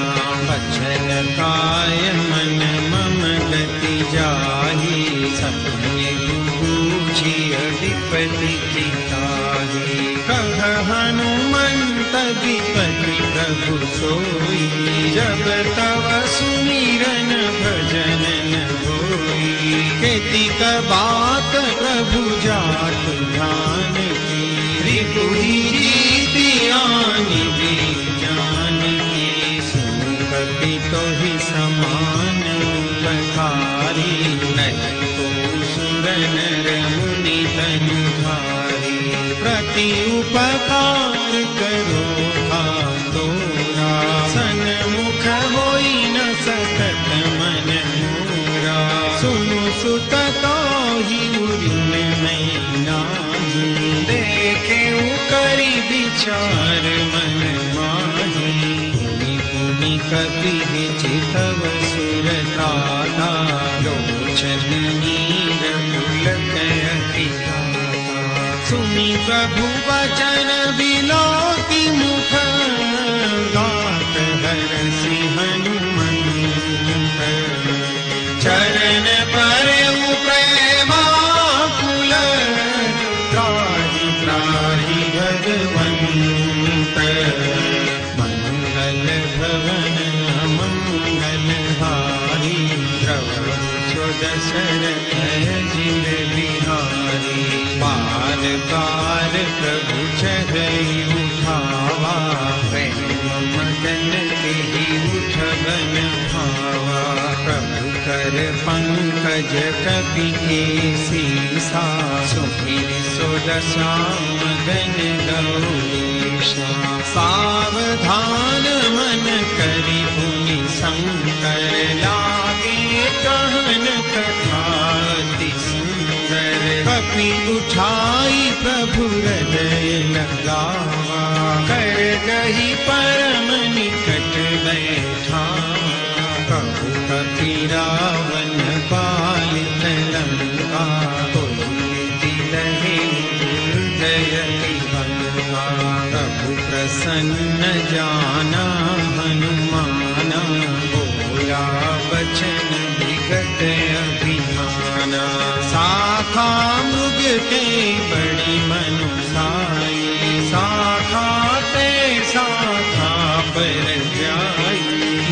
S1: बचन काय मन मम गति जाही सपने बूझी अधिपति की ताही कह हनुमंत विपति प्रभु सोई जब तव सुमिरन भजन न होई केतिक बात प्रभु जात ध्यान की रिपुहि जीति आनि विज्ञान की सुनपति तो ही समान उपकारी नहीं को सुर नर मुनि तनु धारी प्रति उपकार करो तोरा सन्मुख होई न सकत मन मोरा सुनु सुत तो ही उरिन में नाही देखे करी विचार मन माही पुनि कपि चितव सुरताता लोचन नीर पुलक अतिताता सुनि प्रभु वचन बिलोकी मुख गात हरसि हनु चरण पर प्रेमाकुल त्राहि त्राहि भगवंत मंगल भवन मंगल हारी द्रवहु दशरथ जिल बिहारी बार बार प्रभु चढ़ई उठावा प्रेम मदन तेहि उठबन भावा प्रभु कर पंकज कपि केसीसा सुमिर सुदशा मगन गौरीशा सावधान मन करि पुनि शंकर लागे कहन कथा अति सुंदर कपि उठाई प्रभु हृदय लगावा कर गही परम निकट बैठावा कहु कपि रावण पालित लंका पुलकित लहे हृदय भंगा प्रभु प्रसन्न जाना हनुमाना बोला बचन विगत अभिमाना शाखा मृग के बड़ी मनुसाई शाखा ते शाखा पर जाई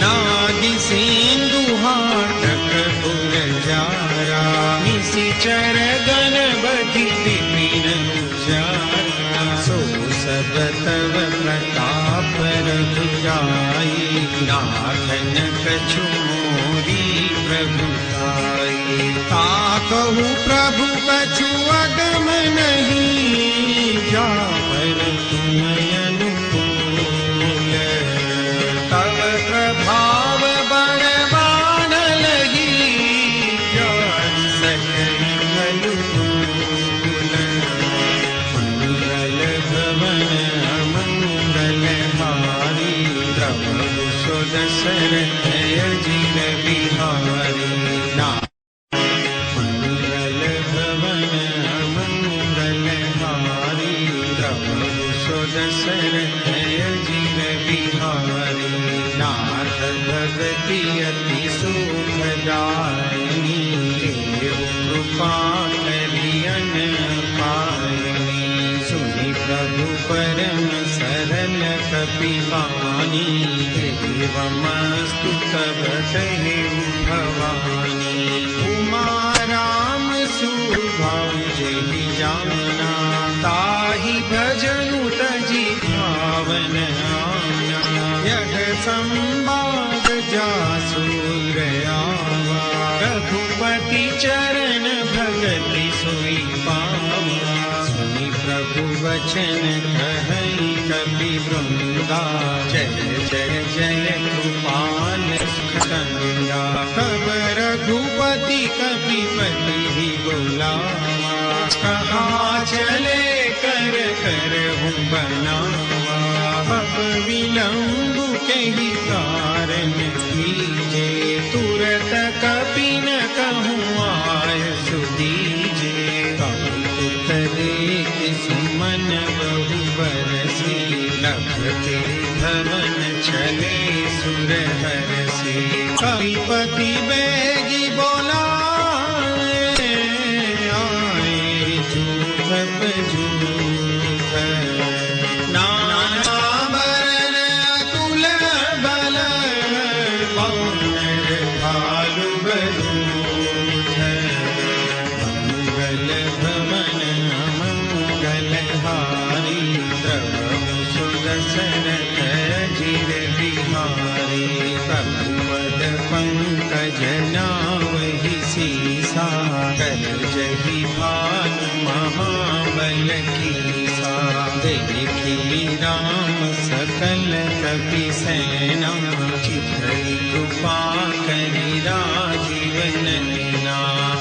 S1: नागि सिंधु हाटक पुर जारा निशिचर गण बधि विपिन उजारा सो सब तव प्रताप रघुराई नाथन कछु मोरी प्रभुताई ताकहु प्रभु कछु अगम नहीं जापर तुम अनुकूल तव प्रभाव बड़बान लगी जान सकल अनुकूल मंगल भवन मंगल हारी द्रवहु सुदशरथ जिल बिहारी मंगल भवन मंगल हारी द्रवहु सुदशरथ जिल बिहारी नाथ भगति अति सुखदायिनी देव कृपा करियन पायनी सुनि प्रभु परम सरल कपि वाणी एवमस्तु तव देहु भवानी उमा राम सुभाउ जेहि जाना ताहि भजनु तजि भावन आना यह संवाद जासु आवा रघुपति चरण भगति सोई पावा सुनि प्रभु वचन कहई कपि वृंदा जय जय जय कृपाल सुखंदा तब रघुपति कपिपति ही बुलावा कहा चले कर कर हूँ बनावा अब विलंब के ही कारण कीजे तुरत कपि न कहूँ आय सुदीजे कौतुक देख सुमन बहु बरसी लभते धवन चले सुर हरसी कपिपति बेगी बोला आए जूझब जूझ नाना बरन अतुल बल पौनर भालु बलूध मंगल भवन मंगल हारी द्रवहु सुदशरथ जिल बिहारी प्रभुपद पंकज नावहि सीसा कर जहि भानु महाबल कीसा देखी राम सकल कपि सेना चितई कृपा करि राजीव नैना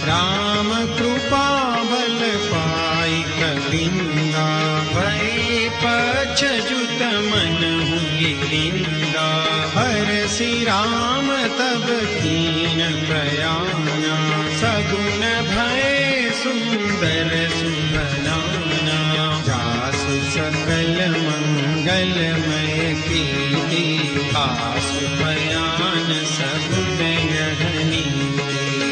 S1: राम कृपा बल पाई कविंदा भय पछजुत मन हुई निंदा हर श्री राम तब कीन बयाना सगुन भय सुंदर सुभनाना जासु सकल मंगलमय कीर्ति कासु बयान सगुन यह नीति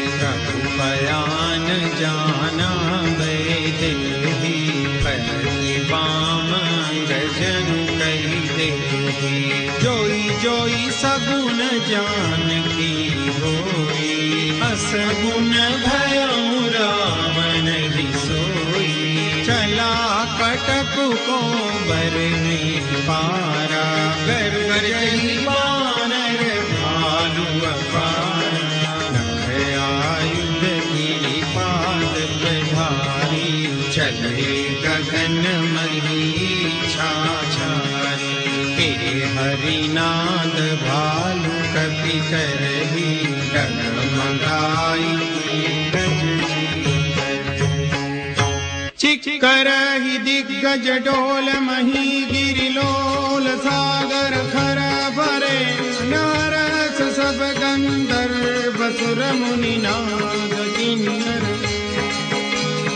S1: देहि, पति वाम जनु कही देहि। जोई जोई सगुन जानकी होई, असगुन भयउ रावण ही सोई। चला कटक को बरने पारा, गरजई वानर भालु अपारा। नख आयुध गिरि पाद प्रधारी, चले गगन मही छाछारी। हे हरिनाद भालु कपि करही, डगमगाई चिक्करहि दिग्गज डोल मही। गिरिलोल सागर खर भरे, नारस सब गंधर्व सुर मुनि नाग किन्नर।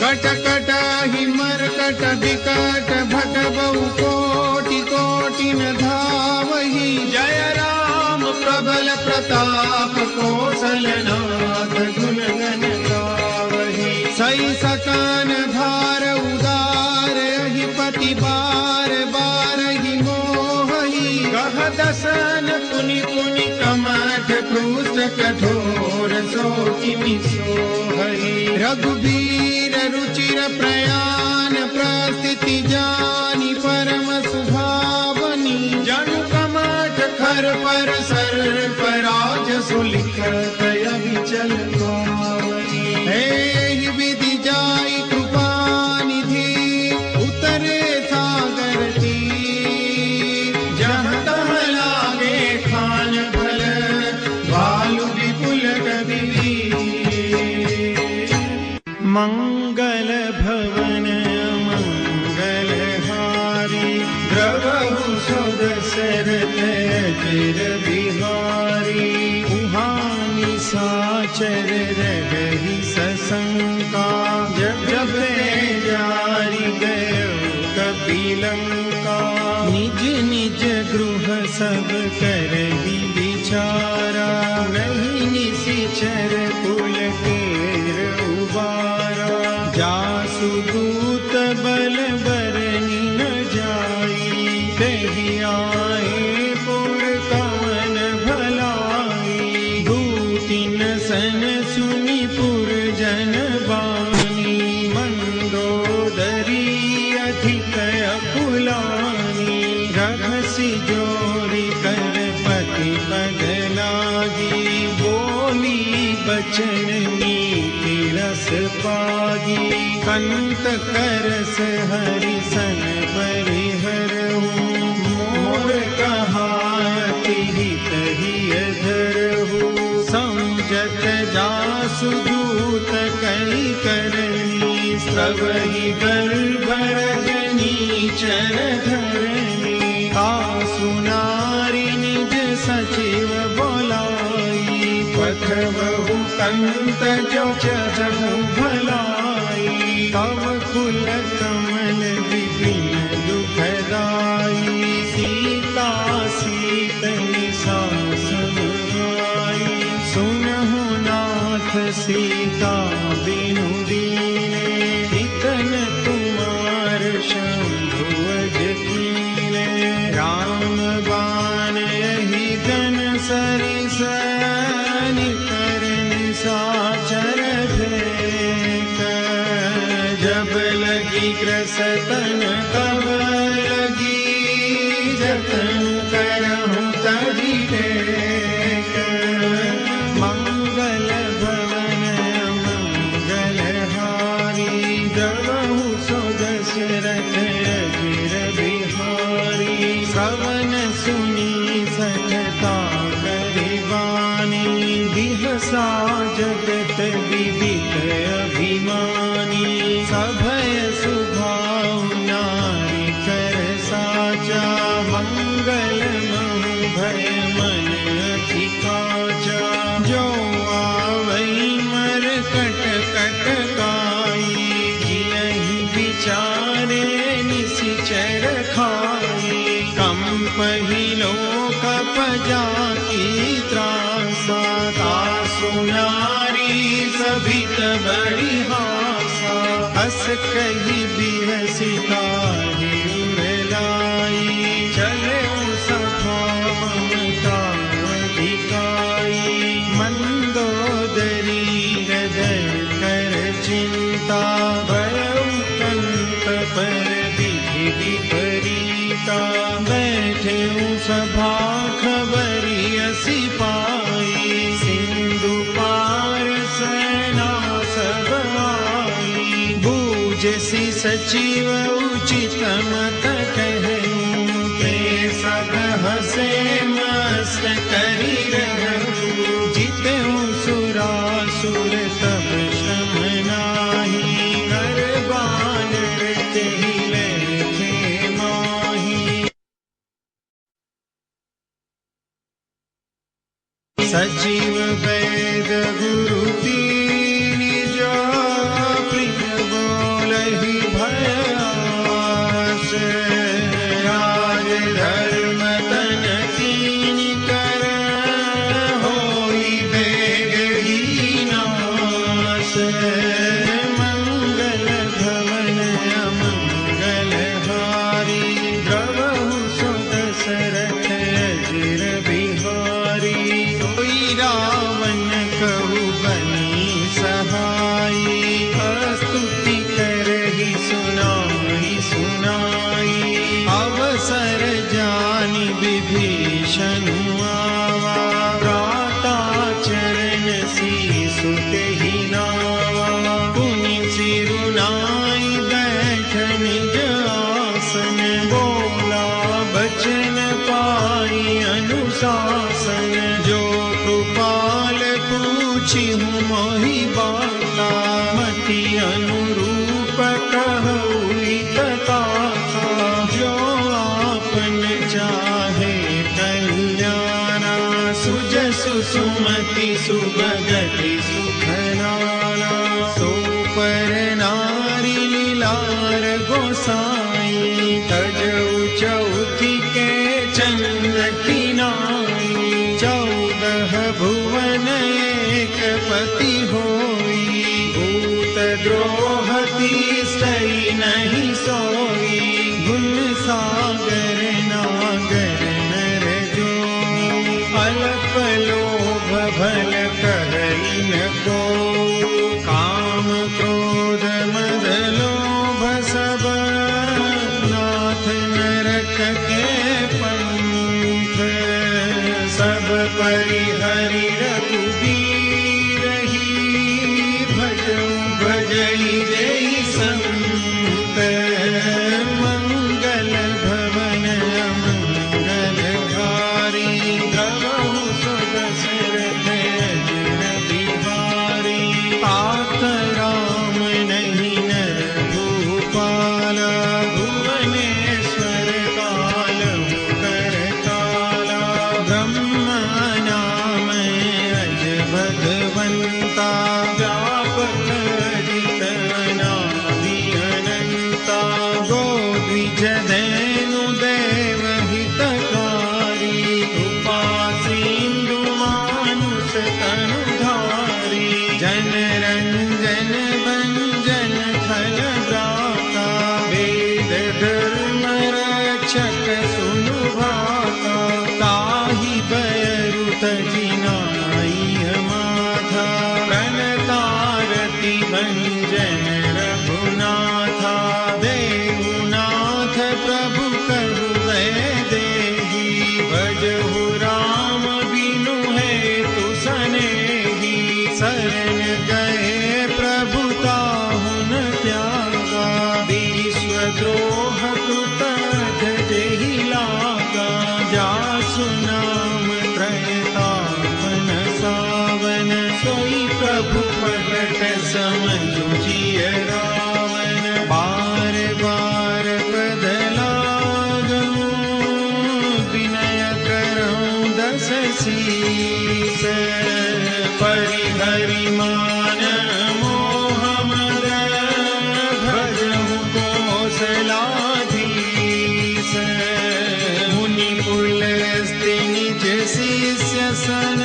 S1: कट कट ही मरकट विकट भट बहु कोटि कोटि न धावहि। जय राम प्रबल प्रताप कौशलनाथ, गुण गण गावहि। सई सकन धार उदार, अधिपति बार बार ही मोहि। कह दसन पुनि पुनि कमठ, क्रूस कठोर सो किमि सोहहि। रघुबीर रुचिर प्रयाण, प्रस्थिति जानी परम सुभावनी। जनु कमठ खर पर सर्प, राज सुलिखत अभिचल पावनी। हे विधि जाई कृपा निधि, उतरे सागर तीर। जहाँ तहाँ लागे खान फल, भालु विपुल गतिवीर। मंगल भवन मंगल हारी, द्रवहु सुदशरथ अजिर बिहारी। उहानि साचर रगहि सशंका, जब जारी गयो कपिलंका। निज निज गृह सब करहि विचारा, नहीं निशिचर पुलकेर उबारा। जासु दूत बल बरनि न जाई, तेहि आए पुर कवन भलाई। दूतिन सन सुनि पुर जन बानी, मंदोदरी अधिक अकुलानी। रघसि जोरी कर पति पग लागी, बोली बचन नीति रस पागी। कंत करस हरि सन परिहरहु, मोर कहाति हित हिय धरहु। समझत जासु दूत कई करनी, सबहि गर्भ रजनी चर धरनी। आसु नारी निज सचिव बोलाई, पठबहु कंत जो चहु भलाई। तव कुल कमल विपिन दुखदाई, सीता सीतनि सास समाई। सुनहु नाथ सीता बिनु दीने, इतन तुमार शंभु अज कीने। राम बाण यही गन सरिस, निकर निशाचर भेक। जब लगी ग्रसतन तब लगी, जतन करहु तहि टेक। मंगल भवन मंगल हारी, द्रवहु सो दशरथ अजिर बिहारी। श्रवण सुनी सकता करिवानी, बिहसा जगत विदित अभिमानी। सभय सुभाव नारी कर साचा, मंगल महु भय मन अति काचा। जो आवै मरकट कट काई, जियहि विचारे निशिचर खाई। कंपहि लोक जाकी त्रासा, तासु नारी सभित बड़ी हासा। अस कही बिहसिता ही उड़लाई, चले सभा ममता अधिकाई। मंदोदरी हृदय कर चिंता, भयउ कंत पर विधि विपरीता। बैठे सभा खबरी असी पाई, सिंधु पार सेना सब आई। बूझसी सचिव उचित मत कहूं, ते सब हसे मस्त करी रहूं। जितेऊ सुरासुर तब श्रम नाही, कर बानर तेहि लेखे माही। सचिव वैद गुरु तीन जो, प्रिय बोलहि भयास। राज धर्म तन तीन कर, होई बेग ही नाश। मंगल भवन अमंगल हारी, द्रवहु सो दशरथ अजिर बिहारी। रावण कहु बनी सहाई, स्तुति करहि सुनाई सुनाई। अवसर जानि विभीषण आवा, भ्राता चरण सीसु तेहि नावा। पुनि सिरुनाई बैठन निज आसन, बोला बचन पाई अनुशासन। जो कृपाल पूछिहु मोहि बाता, मति अनुरूप कहूई तथाथा। जो आपन चाहे कल्याणा, सुजसु सुमति सुभगति सुखनाना। सो पर नारी लीलार गोसाई, तजऊ चौथी के चंद्र की नाई। 14 भुवन एक पति होई, भूत द्रोह तीसई नहीं सोई। गुण सागर नागर नर जो, अल्प लोभ भल कहई न को। काम क्रोध मद लोभ सब, नाथ नरक के पंथ। सब परिहरि रघुबीर ही, भजऊ भजई जय संत। मंगल भवन अमंगल हारी, द्रवहु सो दशरथ अजिर बिहारी। तात राम नहीं नर भूपाला, भुवनेश्वर कालहु करताला। ब्रह्मा नाम अज भगवंता, व्यापक अजित अनादि अनंता। गोद्विज धनु देव हितकारी, कृपा सिंधु मानुष तनुधारी। जन रंजन भंजन खल भ्राता, वेद धर्म रक्षक सुनु भाता। ताहि बयरु तजिनाई माथा, प्रणतारति भंजन रघुनाथा। देहुनाथ प्रभु कहु वैदेही, भजहु राम बिनु हेतु सनेही। शरण गए प्रभु ताहु न त्यागा, विश्वद्रोह कृत जेहि लागा। जासु नाम त्रयतापन सावन, सोई प्रभु प्रगट समझु जिय रावण। बार बार पद लागूं, विनय करऊं दस शीस। परिहरि मान मोह मद, भजहु कौशलाधीश। मुनि पुलस्त्य निज शिष्य सन,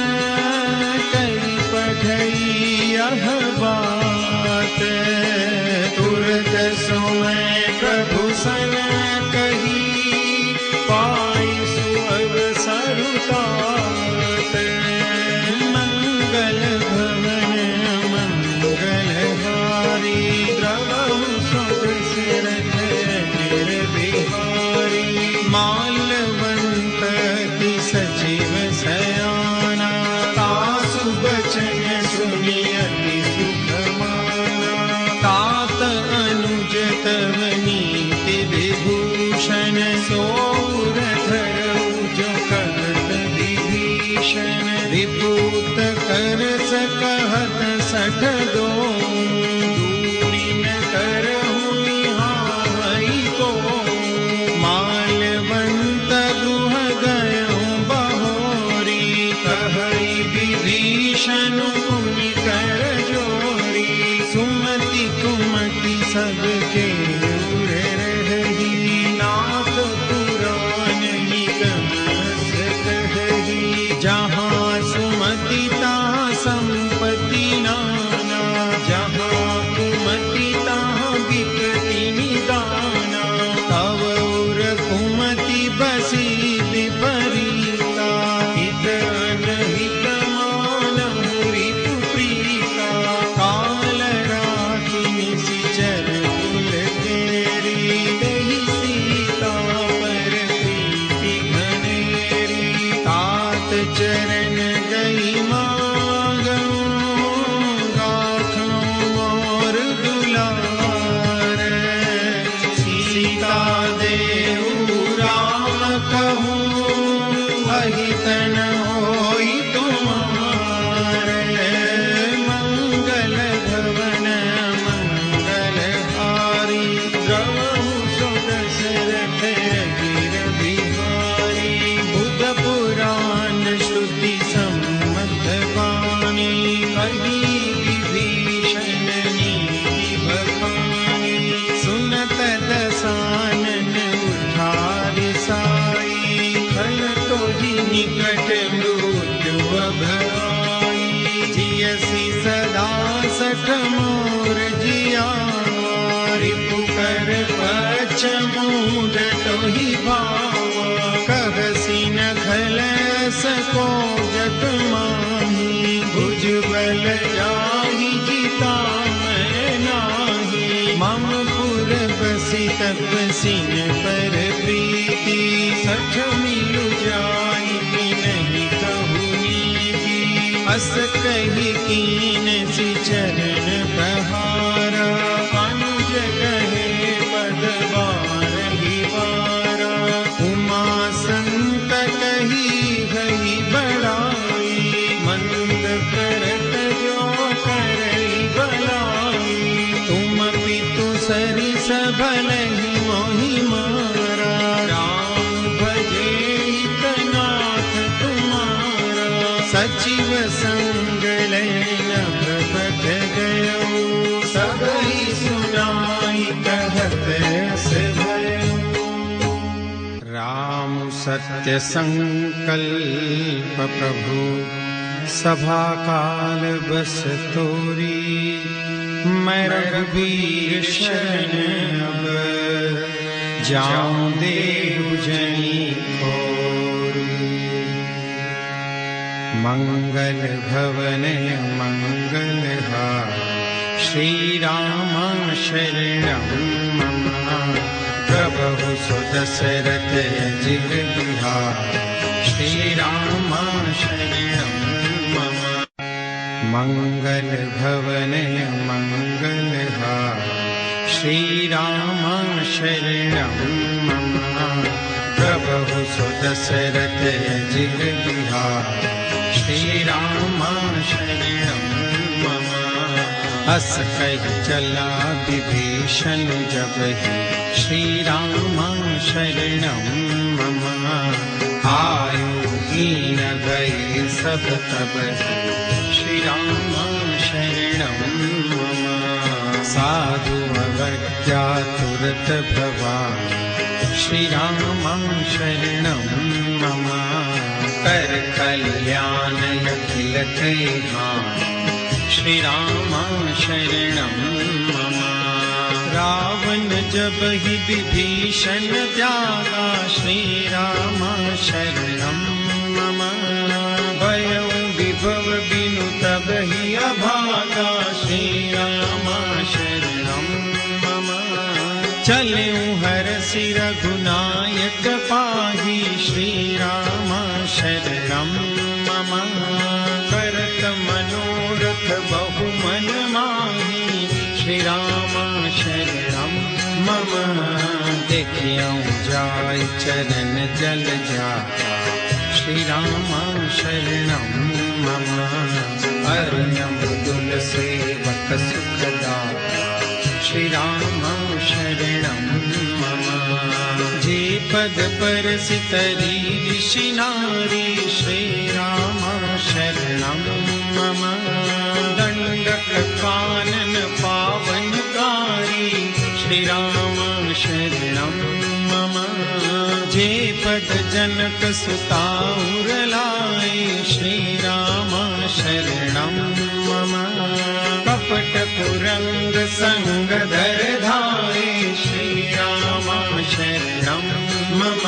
S1: कई पठई यह बात। पूत कर सकहत सठ दो, दूरी न करहु निहाई को। मालवंत गृह गयऊँ बहोरी, कहई विभीषण मुनि कर जोरी। सुमति कुमति सबके उर रही, नाथ पुराण ही गमस कहही। जहाँ सुमति तहाँ संपत्ति नाना, जहाँ कुमति तहाँ विपत्ति निदाना। तव उर कुमति बसी विपरीता, हित अनहित मानहु रिपु प्रीता। काल राखि निशिचर कुल तेरी, दहि सीता पर प्रीति घनेरी। तात चरण गई मांगऊँ, गाथऊँ मोर दुलार। सीता देहु राम कहूँ, अहित न होई तुम्हार। मंगल भवन मंगलहारी, द्रवहु सो दशरथ अजिर बिहारी। बुध पुराण श्रुति सम्मत वाणी, कही विभीषण नीति बखानी। सुनत दसानन उठारि साई, खल तोहि निकट मृत्यु भयाई। जियसि सदा सठ मोर जियावा, रिपु कर पछ मूढ़ तोहि भावा। कहसि न खलस को जग माही, भुजबल जाहि जिता मैं नाही। मम पुर बसि तपसिन पर प्रीति, सठ मिलु जाई नहीं कहु नीति। अस कहि कीन चरण बहारा, अनुज कहे पद बारहि बारा। उमा संत कही गई बड़ाई, मंद करत जो करई बलाई। तुम पितु सरिस भलहि मोहि मारा, राम भजे हितनाथ तुम्हारा। सचिव संग लैन प्रपट गयो, सबहि सुनाई कहत अस भयो। राम सत्य संकल्प प्रभु, सभा काल बस तोरी। मैं रघुवीर शरण अब, जाऊं देहु जनी खोरी। मंगल भवन मंगलहार, श्री राम शरणं मम। प्रभु सुदशरथ अजिर बिहार, श्री राम शरणं मम। मंगल भवन मंगलहार, श्री राम शरणं मम। प्रभु सुदशरथ अजिर बिहार, श्री राम शरणं मम। अस कहि चला विभीषण जबहि, श्री राम शरणं मम। आयु हीन गए सब तबहि, श्री राम शरणं मम। साधु अवज्ञा तुरत भवानि, श्री राम शरणं मम। कर कल्याण अखिल कल्याण, श्री राम शरणं मम। रावण जब ही विभीषण त्यागा, श्री राम शरणं मम। भयउ विभव बिनु तब ही अभागा, श्री राम शरणं मम। चलऊँ हरषि रघुनायक पाहि, श्री राम शरणं मम। करत मनोरथ बहु मन माहि, श्री राम शरणं मम। देखियऊँ जाय चरण जल जाता, श्री राम शरणं मम अरुणं मृदुल सेवक सुखदाता श्री राम शरणं मम जे पद परसितरी ऋषि नारी श्री राम शरणं मम दंडक कानन पावनकारी श्री राम शरणं मम जे पद जनक सुता उरलाए श्री राम शरणं मम कपट कुरंग संग धर धारे श्री राम शरणं मम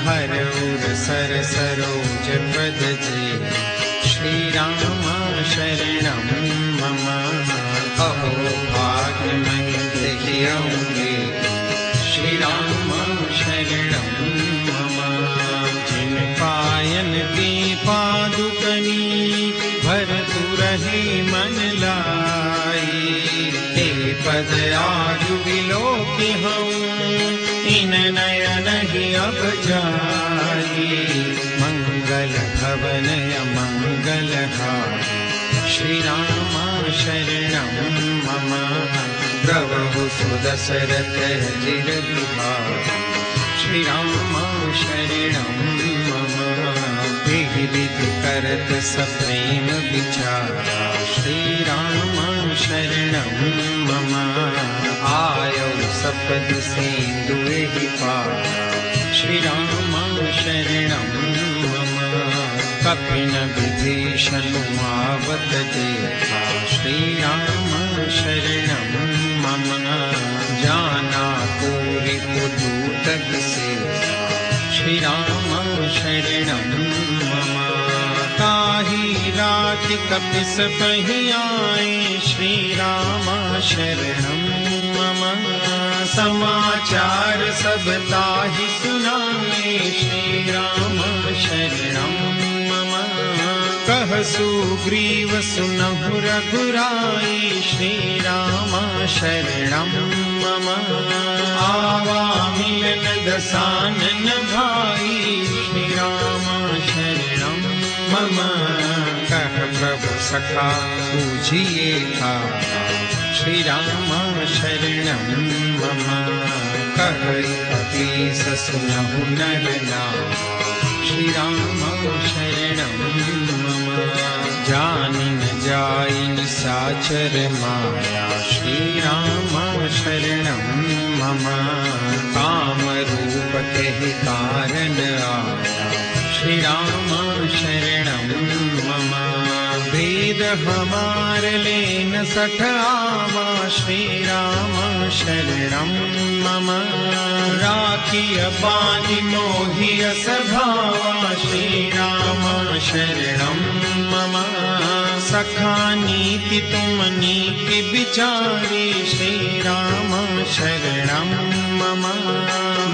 S1: हर उर सर सरोज पद जे श्री राम शरणं मम अहो भाग्यमयि देहियौगे श्री राम शरणं मम जिन पायन की पादुकनी भरतु रहे मन लाई हे पद आजु विलोकि हूँ इन नयन ही अब जाई मंगल भवन अमंगल हारी श्री राम शरणं मम प्रभु सुदशरथ जिर बिहारी श्री राम शरणं मम विधि करत सप्रेम विचारा श्री राम शरणं मम आयो सपद सिंधुए ही पारा श्री राम शरणं मम कपिन विभीषण आवत देखा श्री राम शरणं मम जाना पूरी पुदूत सेवा श्री राम शरणं मम ताहि रात कपिस पहि आए श्री राम शरणं मम समाचार सब ताहि सुनाए श्री राम शरणं मम कह सुग्रीव सुनहु रघुराई श्री राम शरणं मम आवा मिलन दसानन भाई श्री राम शरणं मम कह प्रभु सखा पूजिए था श्री राम शरणं मम कह कपीस सुनहु नर नाम श्री राम शरणं मम जानि न जाई निशाचर माया श्री राम शरणं मम काम रूप कहि कारण आया श्री राम शरणं मम वेद हमार लेन सठ आवा श्री राम शरणं मम राखिय बानि मोहिय सभावा श्री राम शरणं मम सखा नीति तुम नीति विचारी श्री राम शरणं मम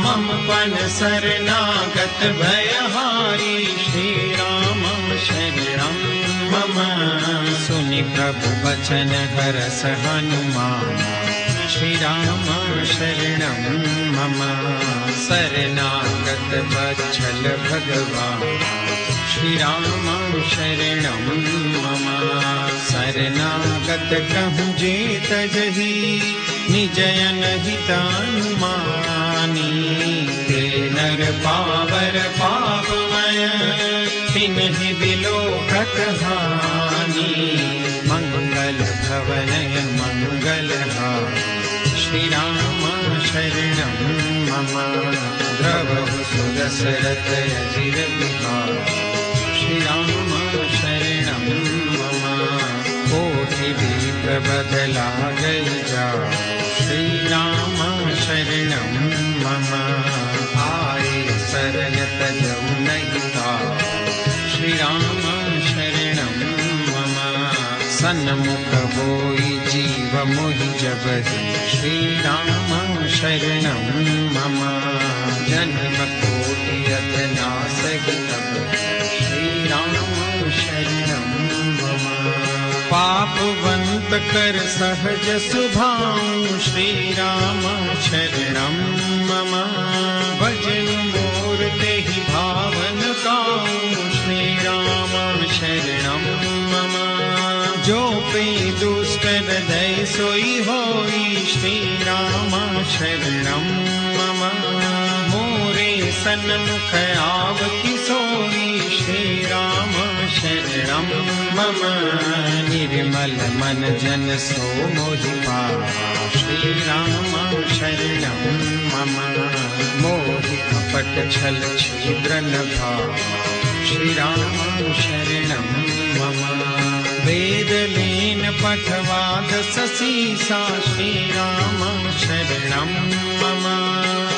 S1: मम पन शरणागत भयहारी श्री राम शरणं मम सुनि प्रभु वचन हरस हनुमान श्री राम शरणं मम शरणागत वत्सल भगवान श्री राम शरणं मम शरणागत कहूँ जेत जही निजयन हितानुमानी ते नर पावर पापमय तिन्हि विलोकत हानि मंगल भवनय मंगल हारी श्री राम शरणं मम द्रवहु सुदशरथ अजिर बिहारी श्री राम शरणं मम कोटि विप्र बदला गई जा श्री राम शरणं मम आए शरण तजौ नहीं ताप श्री राम शरणं मम सन्मुख होई जीव मोहि जबहि श्री राम शरणं मम जन्म कोटि अधनासहि तब श्री राम शरणं मम पापवंत कर सहज सुभाऊ श्री राम शरणं मम भजन मोर तेहि भावन काऊ श्री राम शरणं मम। जो पे दुष्ट हृदय सोई होई, श्री राम शरणं मम। मोरे सन्मुख आवति सोई, श्री राम शरणं मम। निर्मल मन जन सो मोहि पावा, श्री राम शरणं मम। मोहि कपट छल छिद्र न भावा, श्री राम शरणं मम। वेद लीन पठवाद ससीसा, श्री राम शरणं मम।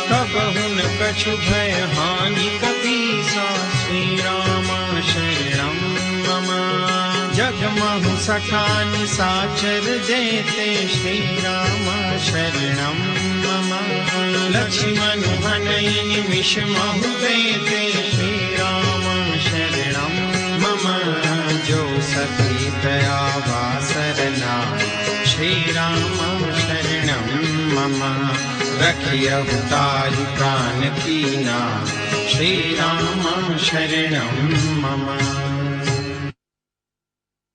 S1: कबहु न कछु भय हानि कपीसा, श्री राम शरणं मम। जगमहु सखा निसाचर जेते, श्री राम शरणं मम। लक्ष्मण हनहि निमिष महु बेते, श्री राम शरणं मम। जो सती दया वासरना, श्री राम शरणं मम। रखियहु ताहि प्राण कीना, श्री राम शरणं मम।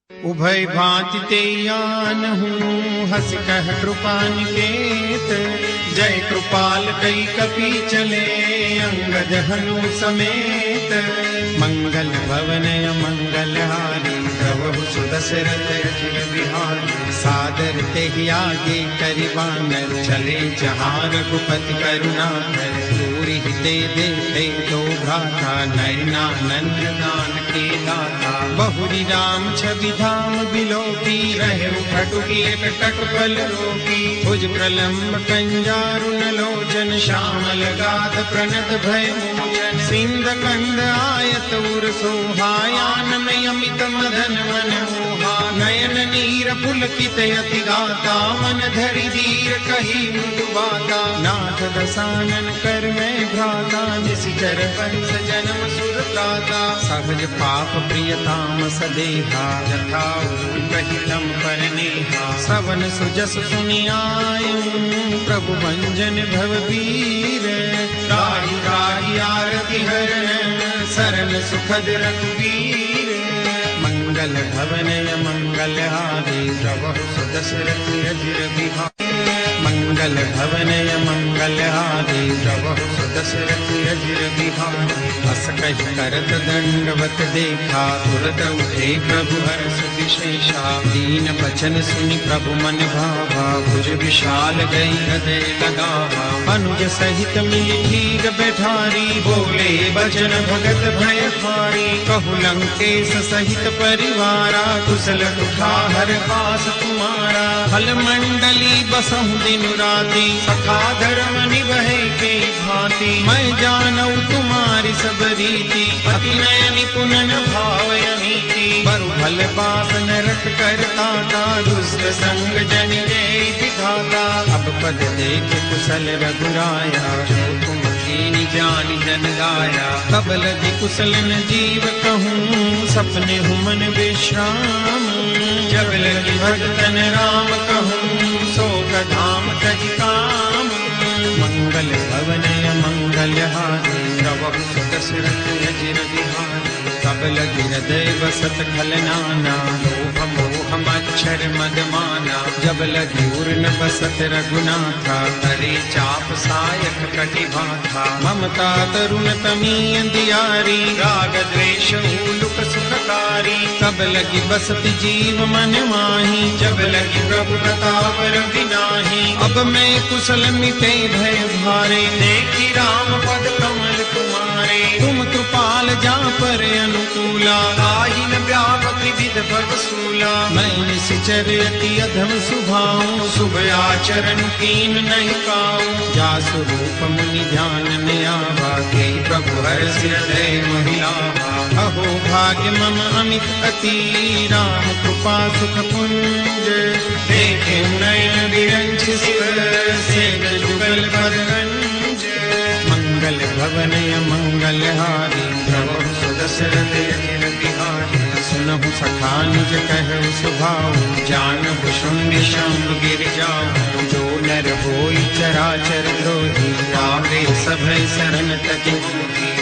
S1: उभय भांति ते आनहु, हस कह कृपा निकेत। जय कृपाल कई कपि चले, अंगद हनु समेत। मंगल भवन मंगल हारी, प्रभु सुदशरथ अजिर बिहारी। सादर तेहि आगे करिबानर, चले जहाँ रघुपति करुणाकर। दूरि ते देखे दो भ्राता, नयनानंद दान के दाता। बहुरी राम छवि धाम बिलोकी, रहे खटुकी कटक बल रोकी। भुज प्रलम्ब कंजारुन लोचन, श्यामल गाध प्रणत भय मोचन। सिंध कंद आयत उर सोहायान में अमित मदन मन मोहा। नयन नीर पुलकित अति गाता, मन धरि धीर कही मृदु बाता। नाथ दसानन कर में भ्राता, निशिचर वंश जन्म सुर त्राता। सहज पाप प्रियताम सदेहा, यथा कहितम पर नेहा। श्रवण सुजस सुनियायु, प्रभु भंजन भव वीर। राही राही आरति हरण, सरल सुखद रघुवीर। मंगल भवन मंगल हारी, प्रभु सुदशरथ अजिर बिहारी। मंगल भवन मंगल हारी, प्रभु सुदशरथ अजिर बिहारी। हस कहि करत दंडवत देखा, तुरत उठे प्रभु हर्ष विशेषा। दीन बचन सुनि प्रभु मन भावा, भुज विशाल गई हृदय लगावा। अनुज सहित मिलि धीर बैठारी, बोले बचन भगत भय हारी। कहु लंकेश सहित परिवारा, कुशल कुठार पास तुम्हारा। फल मंडली बसहु दिन राति, सखा धर्म निभहे के भांति। मैं जानऊ तुम्हारी सब रीति, अति नय निपुण भावय नीति। बरु भल पास नरक करता का, दुष्ट संग जन जय विधाता। अब पद देख कुशल रघुराया, जो तुम कीनी जानि जन गाया। तब लगी कुशल न जीव कहूँ, सपने हुमन विश्राम। जब लगी भगतन राम कहूँ, शोक धाम तज काम। मंगल भवन मंगल हारी, प्रभु सुदशरथ अजिर बिहारी। तब लगी हृदय बसत खल नाना, लोभ मोह मच्छर मद माना। जब लगी उर्न बसत रघुनाथा, करे चाप सायक कटि भाथा। ममता तरुण तमीय दियारी, राग द्वेष लुक सुखकारी। तब लगी बसत जीव मन माही, जब लगी प्रभु प्रताप रविनाही। अब मैं कुशल मिटे भय भारे, देखी राम पद कमल तुम्हारे। तुम कृपाल जा पर अनुकूला, आहि न व्यापक विविध भव सूला। मैं निशिचर अति अधम सुभाऊं, शुभ आचरण कीन नहीं काऊं। जासु रूप मुनि ध्यान न आवा, के प्रभु हर्ष हृदय महिलावा। अहो भाग्य मम अमित अति, राम कृपा सुख पुंज। देखे नयन विरंच शिव, सेज जुगल भरगंज। मंगल भवन मंगल हारी, प्रभु सुदशरथ अजिर बिहारी। सुनहु सखा निज कहु सुभाऊ, जानहु शून्य शंभ गिर जाऊं। जो नर होई चराचर द्रोही, आवे सभय शरण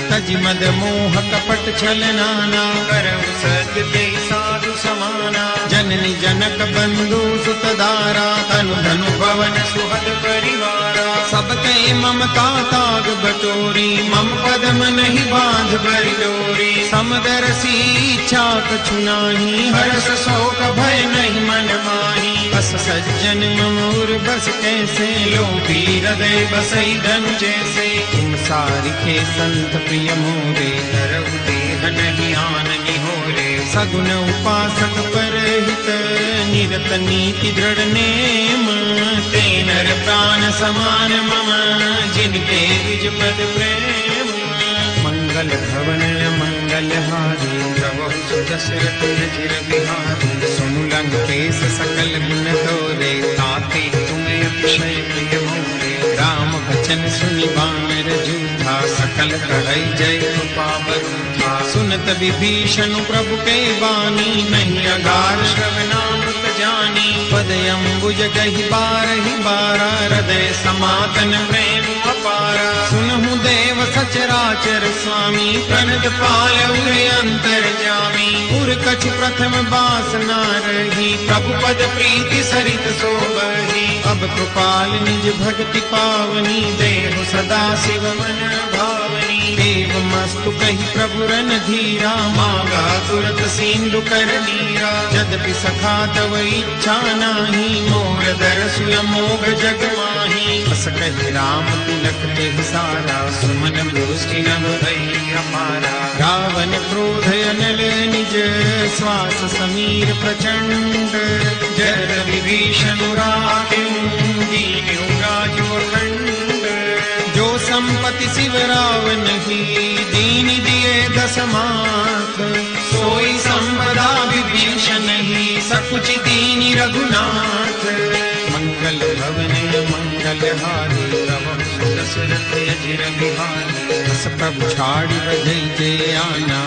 S1: तज मद मोह कपट छल नाना। करहु सत्य ते साध प्रभु समाना। जननी जनक बंधु सुत दारा तनु धनु भवन सुहद परिवारा। सबके ममता ताग बटोरी मम पदम नहीं बांध बरि डोरी। समदरसी इच्छा कछु नाही हर्ष शोक भय नहीं मन माही। बस सज्जन ममूर बस कैसे लोभी हृदय बसई धनु जैसे। तुम सारिखे संत प्रिय मोरे धरऊ देह नहीं आन निहोरे। सगुन उपासक परहित निरत नीति दृढ़ नेम। ते नर प्राण समान मम जिनके द्विज पद प्रेम। मंगल भवन मंगल हारी प्रभु सुदशरथ अजिर बिहारी। सुनु लंकेश सकल गुण दोरे ताते तुम अतिशय प्रिय मोरे। राम बचन सुनि वानर जूठा सकल कहै जय कृपा बरूठा। सुनत विभीषण प्रभु के बानी नहीं अगार श्रवणामृत जानी। पद अम्बुज गहि बारहि बारा हृदय समातन प्रेम अपारा। सुनहु देव सचराचर स्वामी प्रणत पालउ अंतर जामी। उर कछु प्रथम बासना रही प्रभु पद प्रीति सरित सोबही। अब कृपाल निज भक्ति पावनी देव सदा शिव मन भावनी। देव मस्तु कही प्रभु रन धीरा मांगा तुरत सिंधु कर नीरा। यद्यपि सखा तव इच्छा नाही मोर दरसु अमोघ जग माही। बस कहि राम तिलक तेहि सारा सुमन मुष्टि नभ भई अपारा। रावण क्रोध अनल निज श्वास समीर प्रचंड। जर विभीषण दीनु राजो अखंड। जो संपत्ति शिव रावण ही दीन दिए दस माथ। सोई संपदा विभीषण ही सकुच दीनि रघुनाथ। मंगल भवन मंगल हारी प्रभु सुदशरथ अजिर बिहारी। बस प्रभु छाड़ी बजई जे आना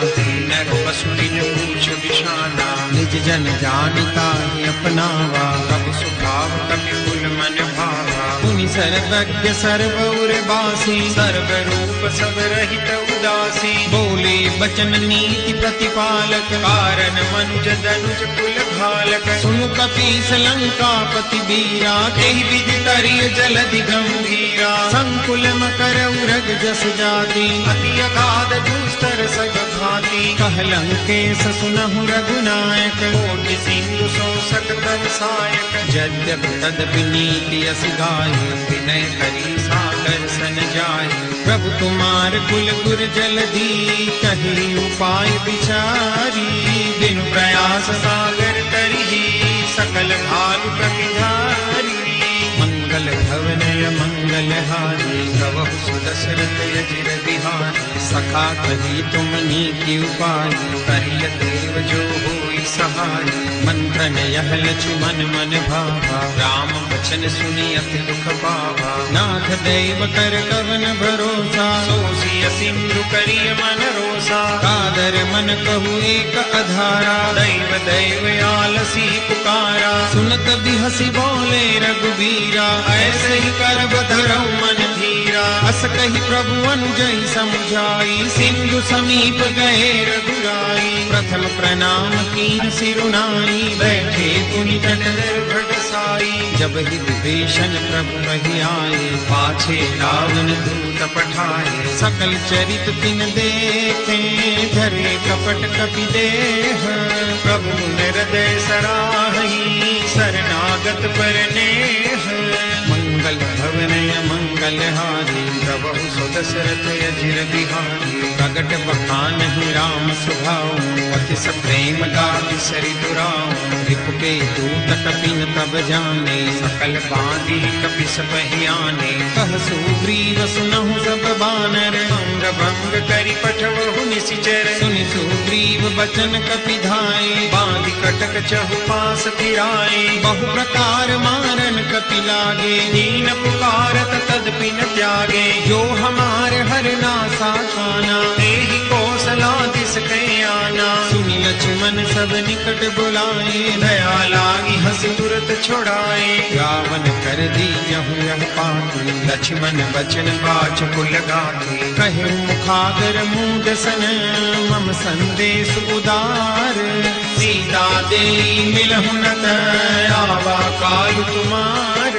S1: नर पशु दिन पूछ बिशाना। निज जन जानिता ही अपनावा प्रभु स्वभाव कपि कुल मन भावा। मुनि सर्वज्ञ सर्वउर बासी सर्व रूप सब रहित उदासी। बोले बचन नीति प्रतिपालक कारण मनुज धनुज कुल घालक। सुनु कपीस लंकापति बीरा तेहि विधि करिय जलधि गंभीरा। संकुल मकर उरग जस जाति अति अगाध दुस्तर सग घाति। कह लंकेश सुनहु रघुनायक कोटि सिंधु शोषक तव सायक। यद्यपि तदपि नीति अस गाय विनय करी सागर सन जाय। प्रभु तुम्हार कुल गुर जलधि कही उपाय विचारी। बिनु प्रयास सागर तरही सकल भालु प्रतिधारी। मंगल भवन मंगल हारी प्रभु सुदशरथ अजिर बिहारी। सखा कही तुम नीति उपाय करिय देव जो होई सहाय। मंत्र यह लक्ष्मण मन भावा राम वचन सुनि अति दुख पावा। नाथ देव कर कवन भरोसा सोसिय सिंधु करिय मन रोसा। कादर मन कहु एक अधारा दैव दैव आलसी पुकारा। सुनत बिहसी बोले रघुबीरा ऐसे ही करब धरऊ मन धीरा। अस कही प्रभु अनुजई समुझाई सिंधु समीप गए रघुराई। प्रथम प्रणाम कीन सिरुनाई बैठे पुनि तट भट साई। जब ही विभीषण प्रभु कही आए पाछे रावण दूत पठाए। सकल चरित तिन देखे धरे कपट कपि देह। प्रभु हृदय सराही शरणागत पर नेह। मंगल भवन मंगल हारी प्रभु सुदशरथ अजिर बिहारी। प्रगट बखान ही राम स्वभाव अति प्रेम गाति सरि दुराऊ। रिपु के दूत कपिन तब जाने सकल बांधी कपि सब आने। कह सुग्रीव सुनहु सब बानर अंग भंग करि पठवहु निशिचर। सुनि सुग्रीव बचन कपि धाये बांधि कटक चहु पास फिराए। बहु प्रकार मारन कपि लागे दीन पुकारत तदपि न त्यागे। जो हमार हर नासा खाना तेहि कौशला दिस के आना। सुनि लक्ष्मण सब निकट बुलाए दया लागी हंस तुरत छोड़ाए। रावण कर दीजहु यह पाति लक्ष्मण बचन बाच कुल गाते। कहे मुखागर मूड सन मम संदेश उदार सीता दे मिलहु न आवा काल तुम्हार।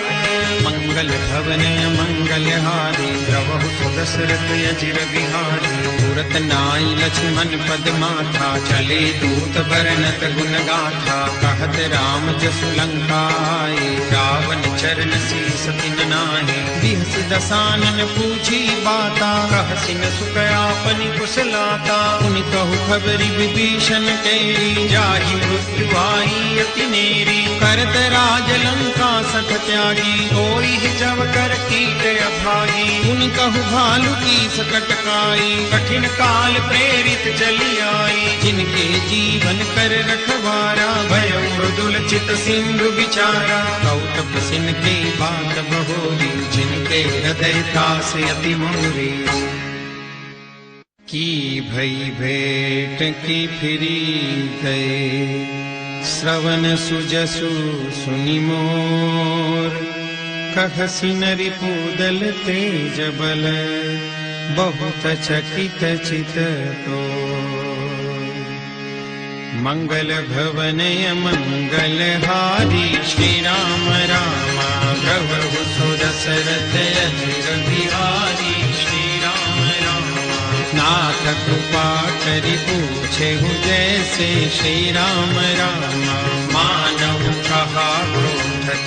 S1: मंगल भवन मंगल हारी द्रवहु सुदशरथ अजिर बिहारी। तुरत नाई लक्ष्मण पद माथा चले दूत बरनत गुण गाथा। कहत राम जसु लंका आए रावण चरण शीस तिन नाहे। बिहस दसानन पूछी बाता कहसी न सुख आपनि कुशलाता। उनि कहु खबरि विभीषण केरी जाहि मृत्यु आई अति नेरी। करत राज लंका सठ त्यागी होई जब कर कीट अभागी। उनि कहु भालु की सकट काई कठिन काल प्रेरित चली आई। जिनके जीवन कर रखवारा भय मृदुल चित सिंधु विचारा। कौतप सिन के बात बहोरी जिनके हृदय दास अति मोरी। की भई भेंट की फिरी गए श्रवण सुजसु सुनि मोर। कहसी नरि पूदल तेज बल बहुत चकित चित तो। मंगल भवन मंगल हारी श्री राम रामा। प्रभु सुदशरथ अजिर बिहारी श्री राम रामा। नाथ कृपा करि पूछे हूँ जैसे श्री राम रामा। मानव कहा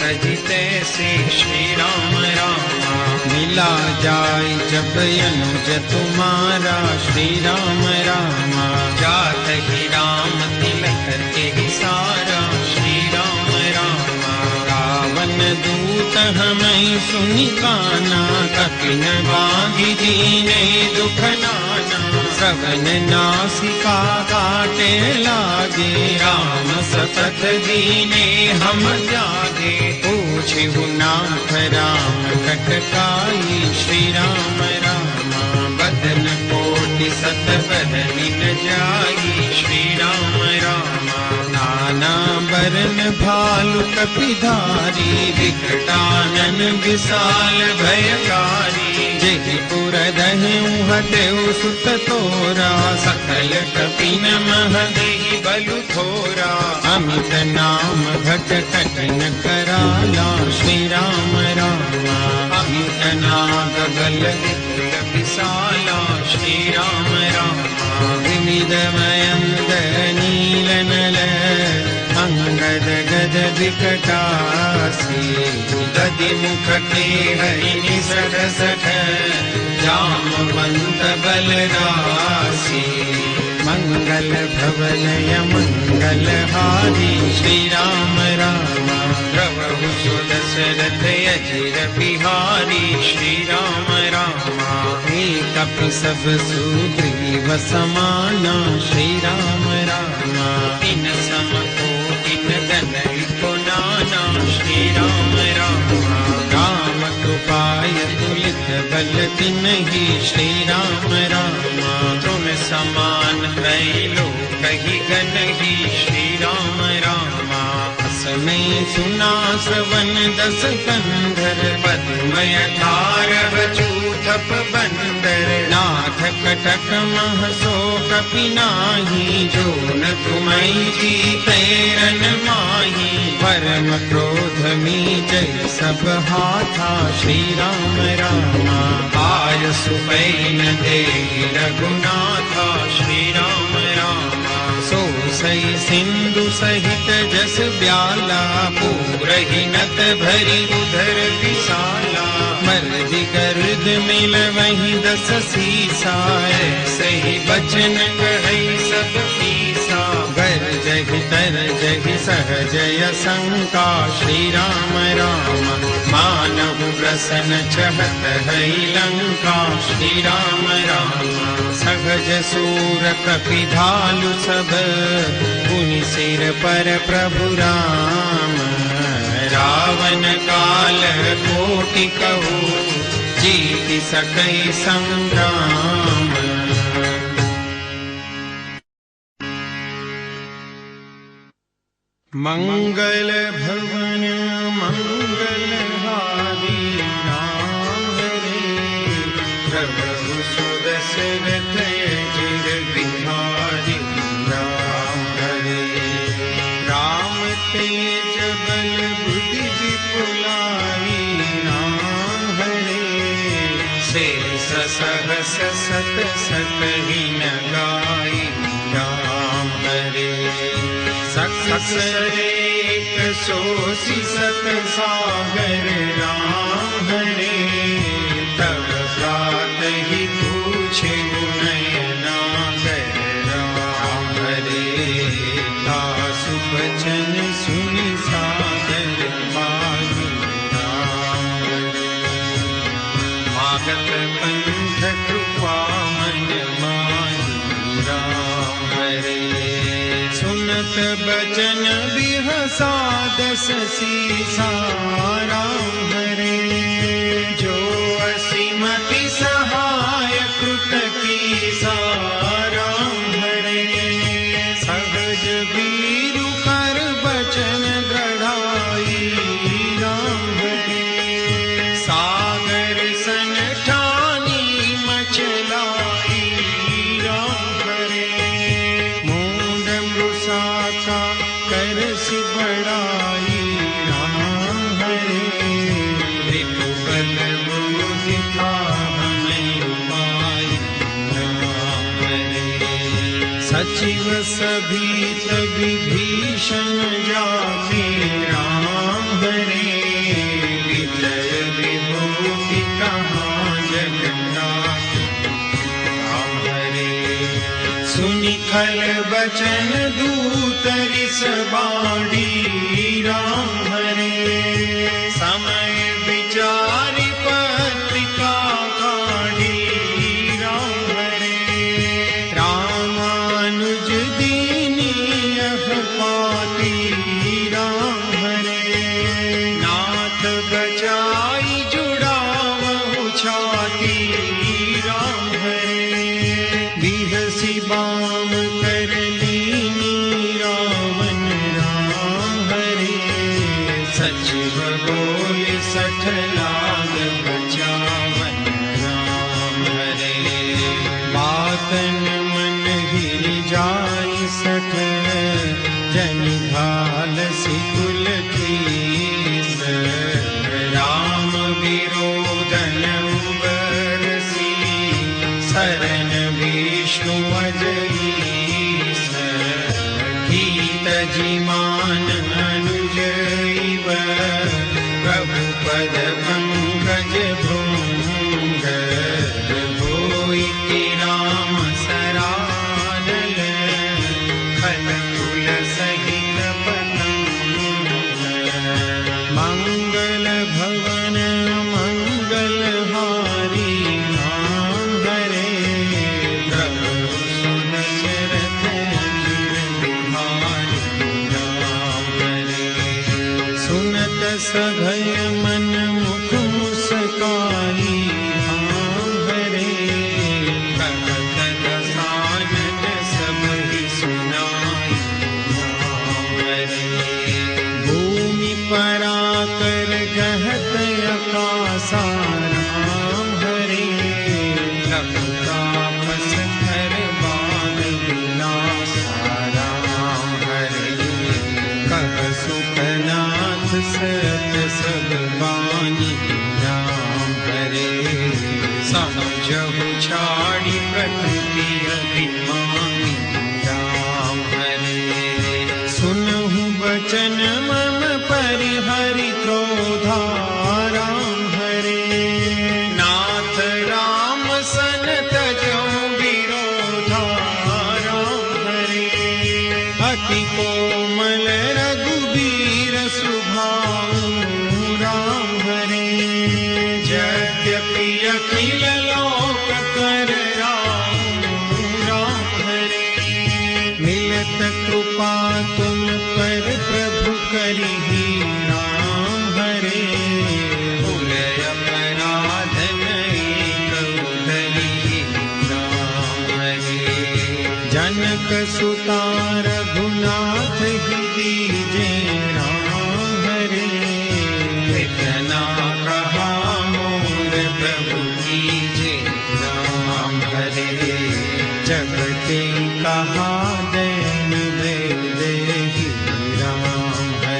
S1: तजि तैसे श्री राम रामा। मिला जाय जब अनुज तुम्हारा श्री राम रामा। जात ही राम तिलक के सारा श्री राम रामा। रावण दूत हमें सुनि काना कठिन बांधि दीने दुख नाना। श्रवण नासिका काटे लागे राम सतत दीने हम जागे। पूछहु नाथ राम कटकाई श्री राम रामा। बदन कोटि सत बदनि न जाई श्री राम रामा। नाना बरन भालु कपिधारी विकटानन विशाल भयकारी। जेहि पुर दहु हटऊ सुत तोरा सकल कपिन मह देहि बलु थोरा। अमित नाम घट कठिन कराला श्री राम रामा। अमित नाग बल विपुल विशाला श्री राम रामा। विविध मयंद नील नल अंगद गद विकटासी। दधि मुख के हरि निसठ सठ जामवंत बलरासी। मंगल भवन मंगल हारी श्री राम रामा। प्रभु सुदशरथ अजिर बिहारी श्री राम रामा। एक कपि सब सुग्रीव समाना श्री राम रामा। इन सम कोटिन गनई को नाना श्री राम रामा। राम कृपाय तुलित बल तिन्हि श्री राम रामा। तुम समान त्रैलो कही गनहि श्री राम रामा। असमय सुना श्रवण दस कंधर पद्मय ठारव चूथप बंदर। नाथ कटक मह सो कपि नाही जो न तुम्हि जीते रन माही। परम क्रोध मीजय सब हाथा श्री राम रामा। आय सुपैन देहि रघुनाथा श्री राम रामा। सो सई सिंधु सहित जस ब्याला। पूरहि नत भरी उधर विशाला। मर्दि गर्द मिल वही दस सीसा। सही बचन कहई सब पीसा। गर जहि तर जहि सहजय शंका श्री राम रामा। मानव प्रसन चहत है लंका श्री राम रामा। सहज सूर कपि भालु सब पुनि सिर पर प्रभु राम। रावण काल कोटि कहु जीति सकई संग्राम। मंगल भवन मंगल हारी राम हरे। प्रभु सुदशरथ अजिर बिहारी राम हरे। तेज बल बुद्धि विपुलाई राम हरे शेष सहस सत सकहि न गाई राम हरे सकसरेक सोसी सत सागर राम हरे तब प्रातहि पूछे नयनागर राम हरे दासु बचन सुनि सादर पाहि राम हरे मागत पंथ कृपा मन माहि राम हरे सुनत बचन बिहसा दस सीसा राम हरे जो असीमति सहाय कृत कीसा राम हरे सहज वीरु कर बचन दृढ़ाई राम हरे सागर सन ठानी मचलाई राम हरे मूंड मृषा का कर सि बड़ाई राम हरे रिपुबल बुद्धि नहीं पाई राम हरे सचिव सभीत विभीषण जाति राम हरे विजय विभूति कहाँ जगन्नाथ राम हरे सुनि खल बचन दूत रिस बाड़ी राम हरे समय विचारि पत्रिका काढ़ी राम हरे रामानुज दीनी यह पाती राम हरे नाथ बचाई जुड़ावहु छाती राम हरे बिहसी बाम कर लीनी रावण राम हरे सचिव बोल सठ लाग बचावन राम हरे बातन मन हिर जाय सठ जनि भाल सिकुल कीस राम विरोधन उबरसी शरण विष्णु अजईस गीत जिमान अनुजैव प्रभु पद पंकज भृंग होई कि राम सरानल खल कुल सहित पतंग मंगल भवन मंगल हारी राम हरे प्रभु सुन चरत अजिर बिहारी राम हरे सुनत सभय मन मुख मुस्काई राम हरे कहत रसायन सब ही सुनाई राम हरे भूमि पराकर गहत आकाशा राम हरे तापस हर बाण विलासा राम हरे कह सुखनाथ सत सब बानी राम हरे समझहु छाड़ी प्रकृति अभिमानी राम हरे सुनहु बचन मम परिहरि क्रोधा राम हरे नाथ राम सन तजो विरोधा राम हरे अति कोमल रघुबीर सुभाऊ राम हरे यद्यपि अखिल लोक कर राम हरे मिलत कृपा तुम पर प्रभु करिहि राम हरे भूलय अपराध नहीं कहु धरिहि राम हरे जनक सुता रघुनाथ ही दीजे राम हरे इतना कहा मोर प्रभु कीजे राम हरे जगते कहा दैन दे राम हरे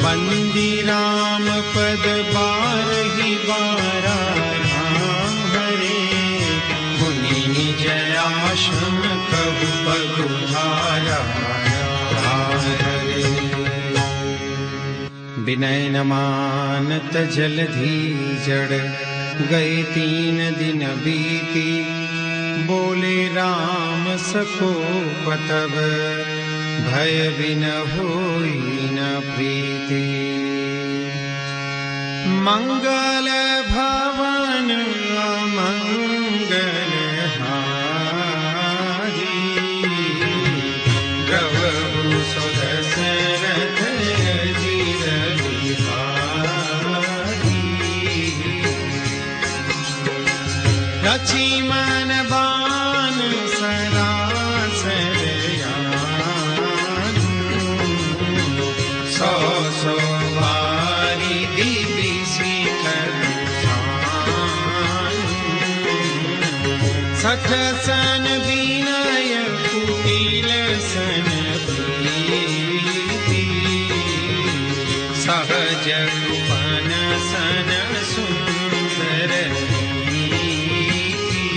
S1: बंदी राम पद बारही बारा राम हरे, मुनि निज आश्रम कबु पगुधारा हरे। विनय न मानत जलधि जड़, गए 3 दिन बीती, बोले राम सको पतव, भय बिन होई न प्रीति। मंगल भवन अमंगल हारी, द्रवहु सुदशरथ अजिर बिहारी। रचि मन बान सरासर सौ सौ बारी दिव्य शिखर सठ सन विनय कुटिल सन प्रीति, सहज उपन सन सुंदर नीति।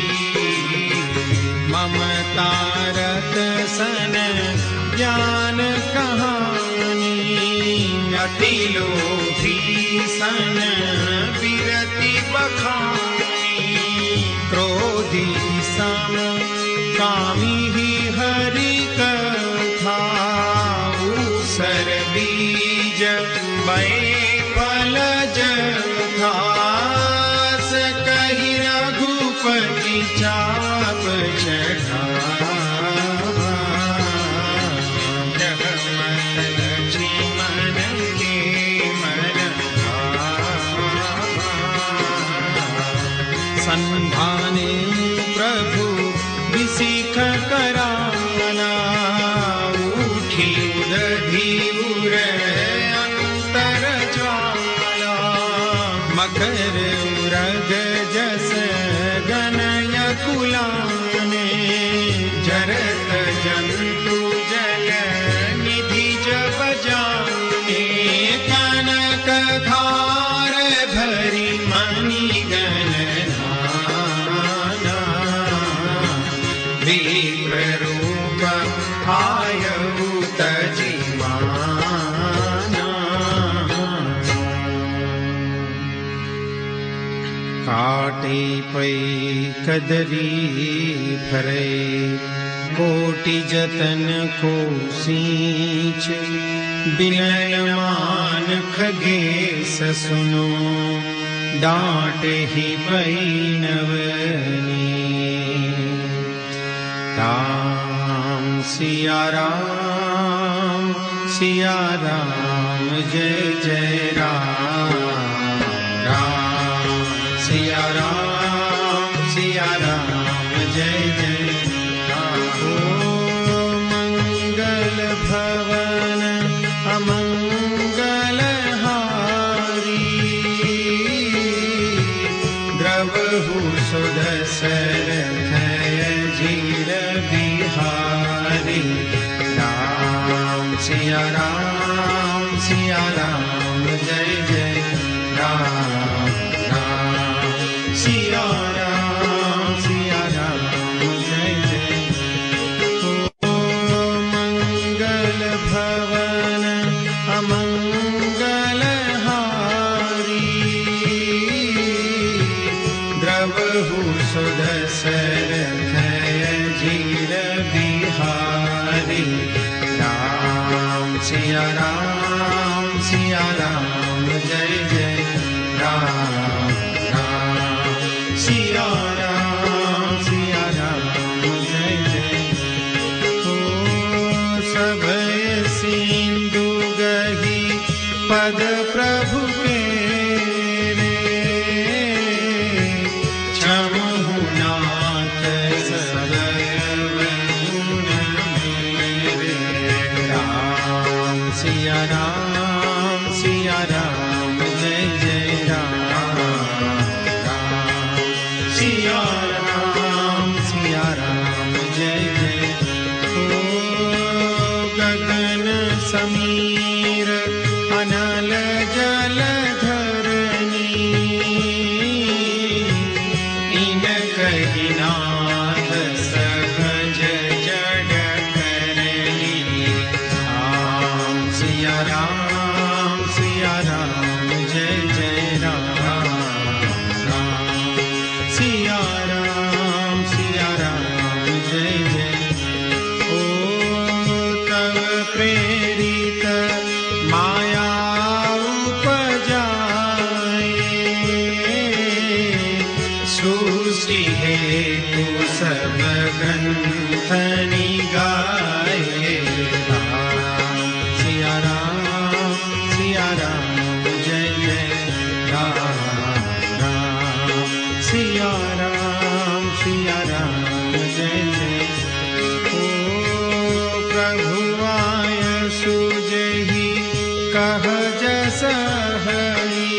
S1: ममता रत सन ज्ञान कहानी, अति लोभी सन विरति बखानी। क्रोधी सम कामी ही हरि कथा, ऊसर बीज बै फल जथा। कहि रघुपति चाप चढ़ावा, संधाने प्रभु विसिख कराना। उठी उदधि उर अंतर ज्वाला, मकर उरग जस गनय कुलाने। जरत जंतु जल निधि जब जाने, कनक धार भरी मणि विप्ररूप आयु तजिमाना। काटे पै कदरी भरे, कोटि जतन को सींच। विनय मान खगेश सुनो, डांटे ही पैनवनी। राम सिया राम जय जय राम। राम सिया राम जय जय राम। ओ मंगल भवन अमंगल हारी, द्रवहु सुदशरथ अजिर बिहारी। राम सिया राम जय जय राम। राम सिया राम जय जय। ओ मंगल भवन अमंगल हारी, द्रवहु सुदशरथ अजिर बिहारी। राम सिया राम जय जय राम। राम सिया राम जय जय। ओ सभय सिंधु गही पद प्रभु के रे, क्षमहु नाथ सदैव गुण मेरे। राम सिया राम जय सहज सहई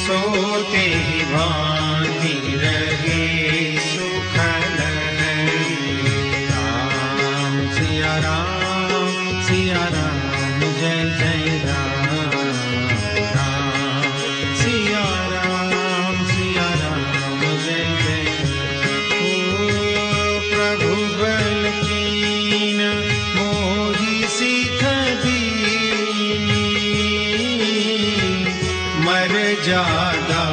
S1: सोते ही भांति रहे सुख लहरी। राम सिया राम जय जय राम। राम सिया राम जय जय। ओ प्रभु बल कीन मोहि सिख दीनी मर जादा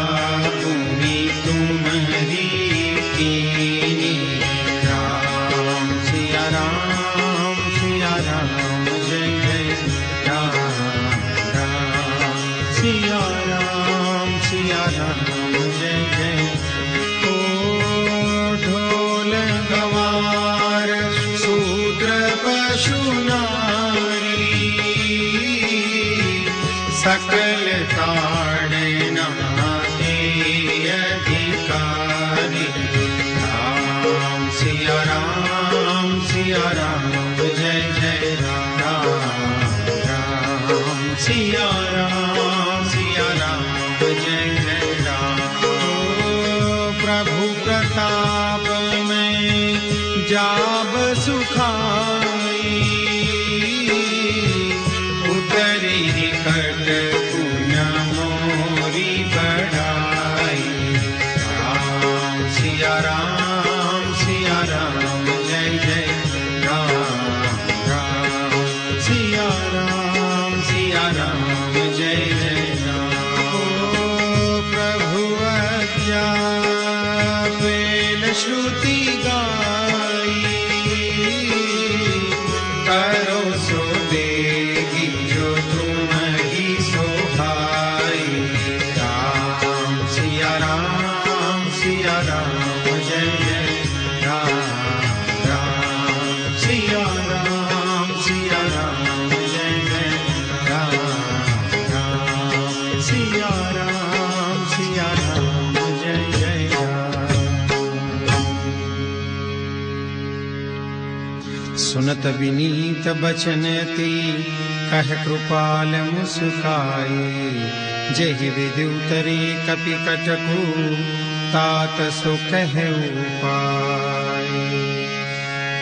S1: भूमि तुम्हारी कीनी। राम सिया राम जय जय राम। राम सिया राम जय जय। ओ ढोल गवार शूद्र पशु नारी सकल ताड़ना के अधिकारी। राम सिया राम जय जय राम। राम सिया राम जय जय राम। ओ प्रभु प्रताप में जाब सुखाई उतरी निकट पुण्य मोरी बढ़ाई। राम सिया राम जय जय राम। राम सिया राम जय जय राम। ओ प्रभु आज्ञा बेल श्रुति गाई करो सो देगी जो तुम्हारी सोहाई। राम सिया राम जय जय राम। राम सिया राम जय जय राम। राम सिया राम जय जय राम। सुनत विनीत बचन ती कह कृपाल मुस्काई। जहि विधि उतरे कपि कटकु तात सो कह उपाय।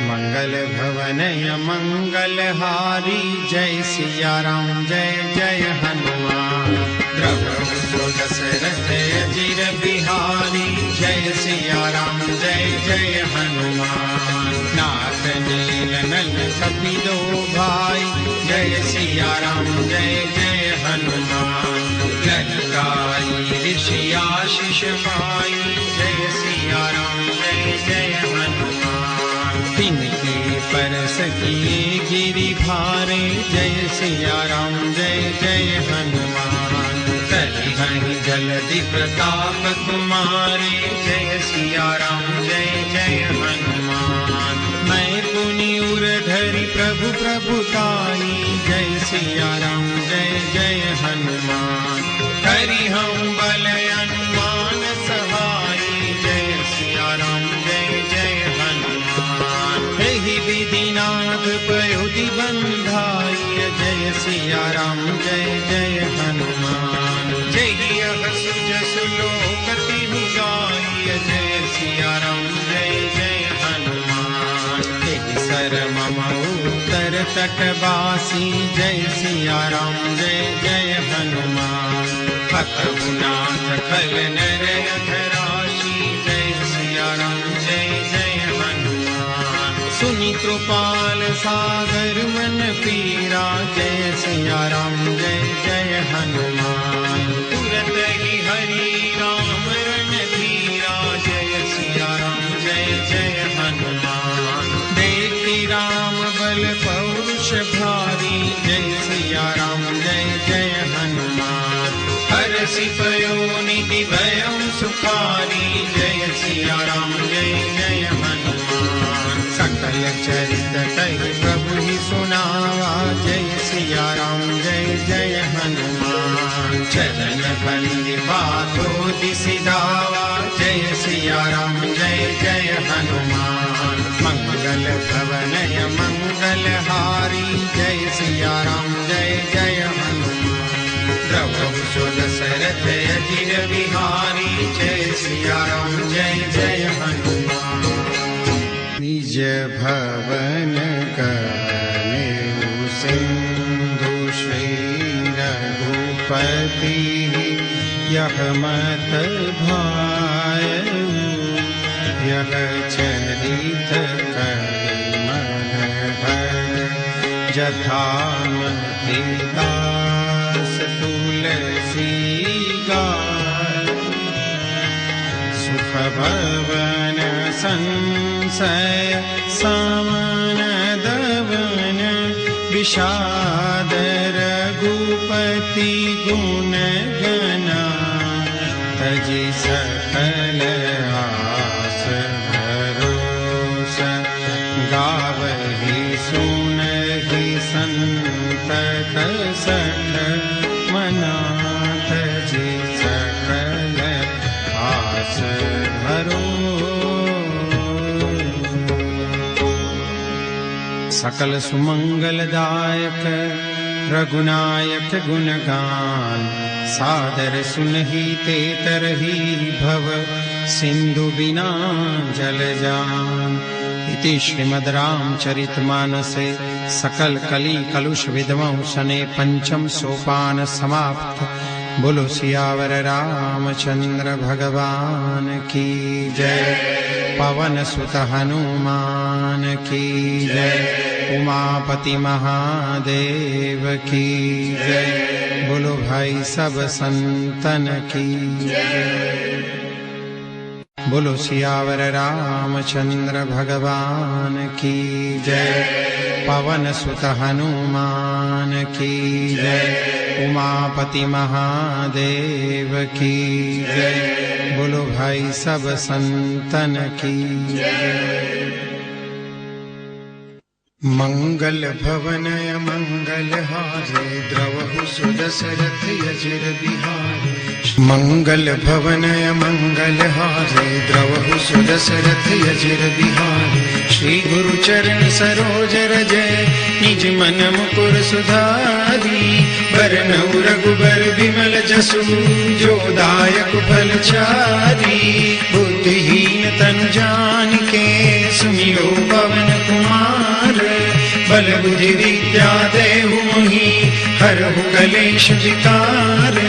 S1: मंगल भवनय मंगल हारी जय सिया राम जय जय हनुमान। प्रभु दशरथ अजिर बिहारी जय सिया राम जय जय हनुमान। नाथ नील नल कपि दो भाई जय सिया राम जय जय हनुमान। ललकाई ऋषि आशीष पाई जय सिया राम जय जय हनुमान। तिनके परस किए गिरि भारे जय सिया राम जय जय हनुमान। तलि जलधि प्रताप तुम्हारे जय सिया राम जय जय हनुमान। मैं पुनि उर धरि प्रभु प्रभुताई जय सिया राम जय जय हनुमान। हरि हम बल अनुमान सहाई जय सिया राम जय जय हनुमान। एहि विधिनाथ पयोधि बंधाई जय सिया राम जय जय हनुमान। जय हसु जसु लोकति गाय जय सिया राम जय जय हनुमान। तेहि सर मम उत्तर तटवासी जय सिया राम जय जय हनुमान। हतमुनाथ खल नर अधराशी जय सिया राम जय जय हनुमान। सुनि कृपाल सागर मन पीरा जय सिया राम जय जय हनुमान। तुरत ही हरि राम रण धीरा जय सिया राम जय जय हनुमान। देखि राम बल पौरुष भारी जय सिया राम जय जय हनुमान। हरषि पयो निधि भयं सुखारी जय सिया राम जय जय हनुमान। सकल चरित कहि प्रभु ही सुनावा जय सिया राम जय जय हनुमान। चरण बंदी बातों दिसि धावा जय सिया राम जय जय हनुमान। मंगल भवनय मंगल हारी जय सिया जय जय हनुमान। निज भवन करनेउ सिंधु श्री रघुपति यह मत भायउ। यह चरित करिमल जथामति दास तुलसी गाय। सुख भवन संशय समन दवन विषाद रघुपति गुण गना। तजि सकल आस भरोसा गावहि सुनहि संतत सठ मना। तजि सकल आस सकल सुमंगलदायक रघुनायक गुणगान। सादर सुनहि ते तरहि भव सिंधु बिना जल जान। इति श्रीमद् रामचरितमानसे सकल कली कलुष विद्मौ सने पंचम सोपान समाप्त। बोलो सियावर रामचंद्र भगवान की जय। पवन सुत हनुमान की जय। उमापति महादेव की जय। बोलो भाई सब संतन की जय। बोलो सियावर रामचंद्र भगवान की जय। पवन सुत हनुमान की जय। उमापति महादेव की जय। बोलो भाई सब संतन की जय। मंगल भवन मंगल हारे द्रवहु सुदशरथ अजिर बिहारी। मंगल भवन मंगल हारे द्रवहु सुदशरथ अजिर बिहारी। श्री गुरु चरण सरोज रज निज मन मुकुर सुधारी। बरनउँ रघुबर बिमल जसु जो दायक फल चारी। बुद्धिहीन तनु जानिके सुमिरो पवन कुमार। बल बुद्धि विद्या देहु मोहि हरहु कलेश विकार।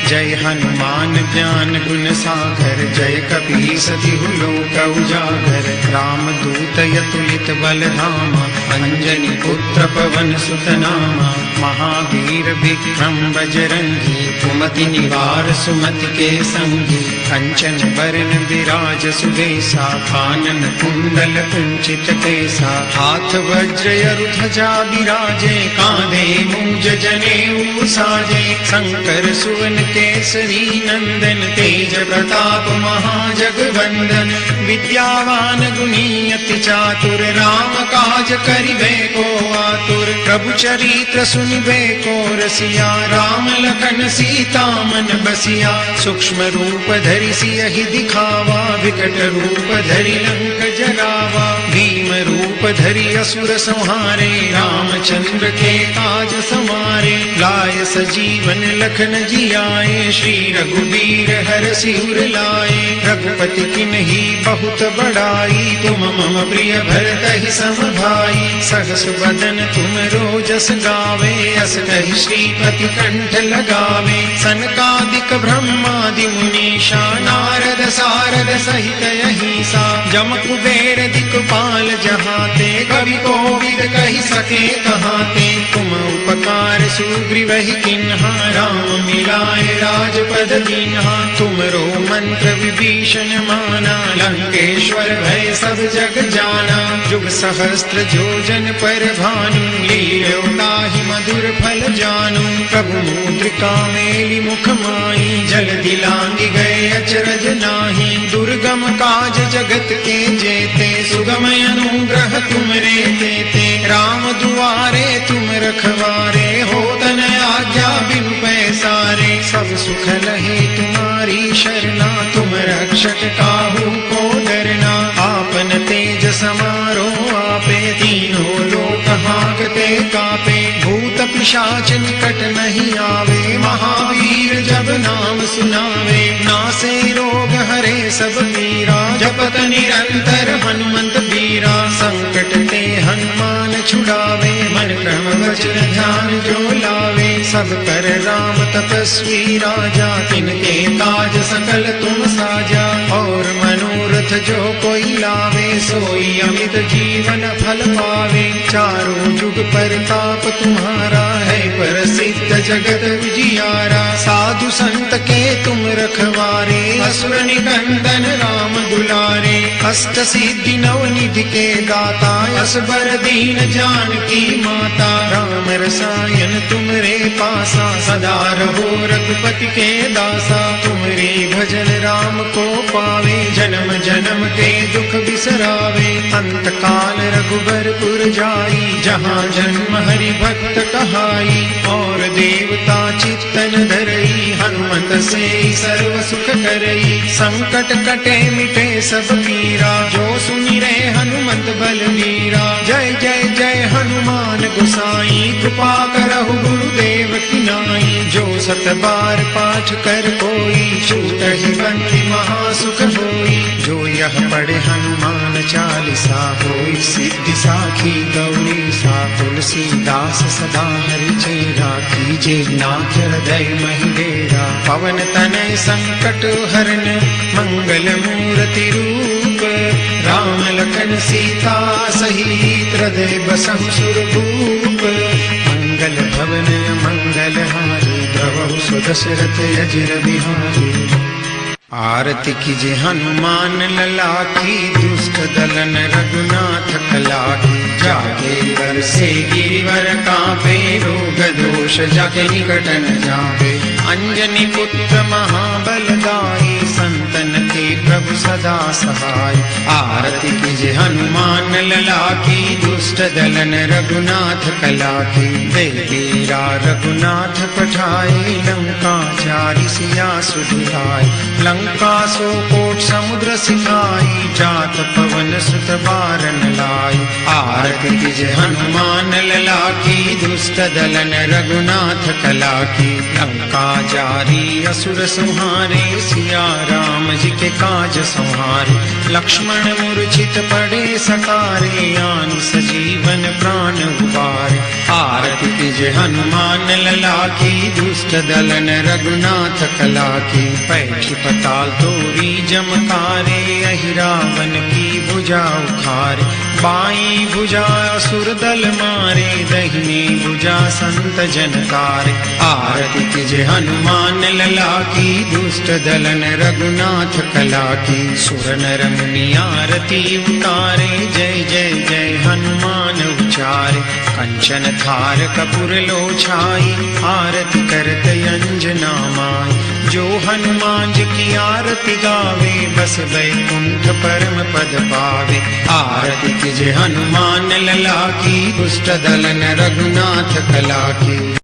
S1: जय हनुमान ज्ञान गुण सागर। जय कपीस तिहु लोक उजागर। राम दूत अतुलित बल धामा। अंजनी पुत्र पवन सुत नामा। महावीर विक्रम बजरंगी। कुमति निवार सुमति के संगी। कंचन बरन विराज सुबेसा। कानन कुंडल कुंचित केसा। हाथ वज्र ध्वजा बिराजे। कांधे मूंज जनेऊ साजे। शंकर सुवन केसरी नंदन। तेज प्रताप महाजगवंदन। विद्यावान गुणी अति चातुर। राम काज करिबे को आतुर। प्रभु चरित्र सुनिबे को रसिया। राम लखन सीता मन बसिया। सूक्ष्म रूप धरि सियहि दिखावा। विकट रूप धरि लंक जरावा। भीम रूप धरि असुर संहारे। रामचंद्र के काज समारे। लाय सजीवन लखन जियाए। श्री रघुवीर हरषि उर लाए। रघुपति किन्ही बहुत बड़ाई। तुम मम प्रिय भरतहि सम भाई। सहस बदन तुम रोजस गावे। अस कहि श्रीपति कंठ लगावे। सनकादिक ब्रह्मादि मुनीषा। नारद सारद सहित अहिसा। जम कुबेर दिक्पाल जहाते। कवि कोविद कहि सके कहाते। तुम उपकार सुग्रीवहि किन्हा। राम मिलाए राजपद दीन्हा। तुमरो मंत्र विभीषण माना। लंकेश्वर भय सब जग जाना। जुग सहस्त्र जोजन पर भानु। लील्यो ताहि मधुर फल जानू। प्रभु मुद्रिका मेलि मुख माहि। जल्दी लांघि गए अचरज नाही। दुर्गम काज जगत के जेते। सुगम अनुग्रह तुमरे तेते। राम दुआरे तुम रखवारे। होत न आज्ञा बिनु पैसारे। सब सुख लहे तुम्हारी शरणा। तुम रक्षक काहू को डरना। आपद आपन तेज समारो आपे, तीनों लोक हांकते कापे, भूत पिशाच निकट नहीं आवे, महावीर जब नाम सुनावे, नासे रोग हरे सब पीरा, जपत निरंतर हनुमंत बीरा, संकट ते हनुमान छुड़ावे, मन क्रम वचन ध्यान जो लावे, सब कर राम तपस्वी राजा, तिनके काज सकल तुम साजा, और मनोरथ जो कोई लावे, सोई अमित जीवन फल पावे, चारों जुग परताप तुम्हारा है, प्रसिद्ध जगत उजियारा, साधु संत के तुम रखवारे, असुर निकंदन राम दुलारे, अष्ट सिद्धि नव निधि के दाता, असबर दीन जानकी माता, राम रसायन तुमरे पासा, सदा रहो रघुपति के दासा, तुमरे भजन राम को पावे, जन्म जन्म के दुख बिसरावे, अंत काल रघुबरपुर जाई, जहाँ जन्म हरि भक्त कहाई, और देवता चित्तन धरई, हनुमत से सर्व सुख करई, संकट कटे मिटे सब पीरा, जो सुमिरे हनुमंत बलवीरा, जय जय जय हनुमान गोसाई, कृपा करहु गुरुदेव की नाई, जो सत बार पाठ कर कोई, छूटहि बंदी महासुख होई, जो यह पढ़े हनुमान चालीसा, होई सिद्धि साखी गौरी सा, तुलसीदास सदा हरि चेरा, कीजे नाथ हृदय महि डेरा, पवन तनय संकट हरन, मंगल मूर्ति रूप, राम लखन सीता सहित, हृदय बसहु सुरभूप, मंगल भवन मंगल हारी, द्रवहु सुदशरथ अजिर बिहारी, आरती कीजे हनुमान लला की, दुष्ट दलन रघुनाथ कला की, जाके कर से गिरिवर कांपे, रोग दोष जाके निकट न जावे, अंजनी पुत्र महाबलदाई, संतन के प्रभु सदा सहाय, आरती कीजे हनुमान लला की, दुष्ट दलन रघुनाथ कला की, देवीरा रघुनाथ पठाए, लंका चारि सिया सुधुराय, लंका सो कोट समुद्र सिकाई, जात पवन सुत बारन लाई, आरती कीजे हनुमान लला की, दुष्ट दलन रघुनाथ कला की, लंका जारी असुर संहारे, सिया राम जी के काज संहारे, लक्ष्मण मूर्छित पड़े सकारे, आन सजीवन प्राण उबारे, आरती कीजे हनुमान लला की, दुष्ट दलन रघुनाथ कला की, पैठी पताल तोरी जमकारे, अहि रावण की भुजा उखारे, बाई भुजा असुर दल मारे, दहिनी भुजा संत जनकारे, आरती कीजे हनुमान लला की, दुष्ट दलन रघुनाथ कला की, सुर नर मुनि आरती उतारे, जय जय जय हनुमान उचारे, कंचन थार कपूर लो छाई, आरती करत अंजना माई, जो हनुमान जी की आरती गावे, बस बैकुंठ परम पद पावे, आरती कीजे हनुमान लला की, दुष्ट दलन रघुनाथ कला की।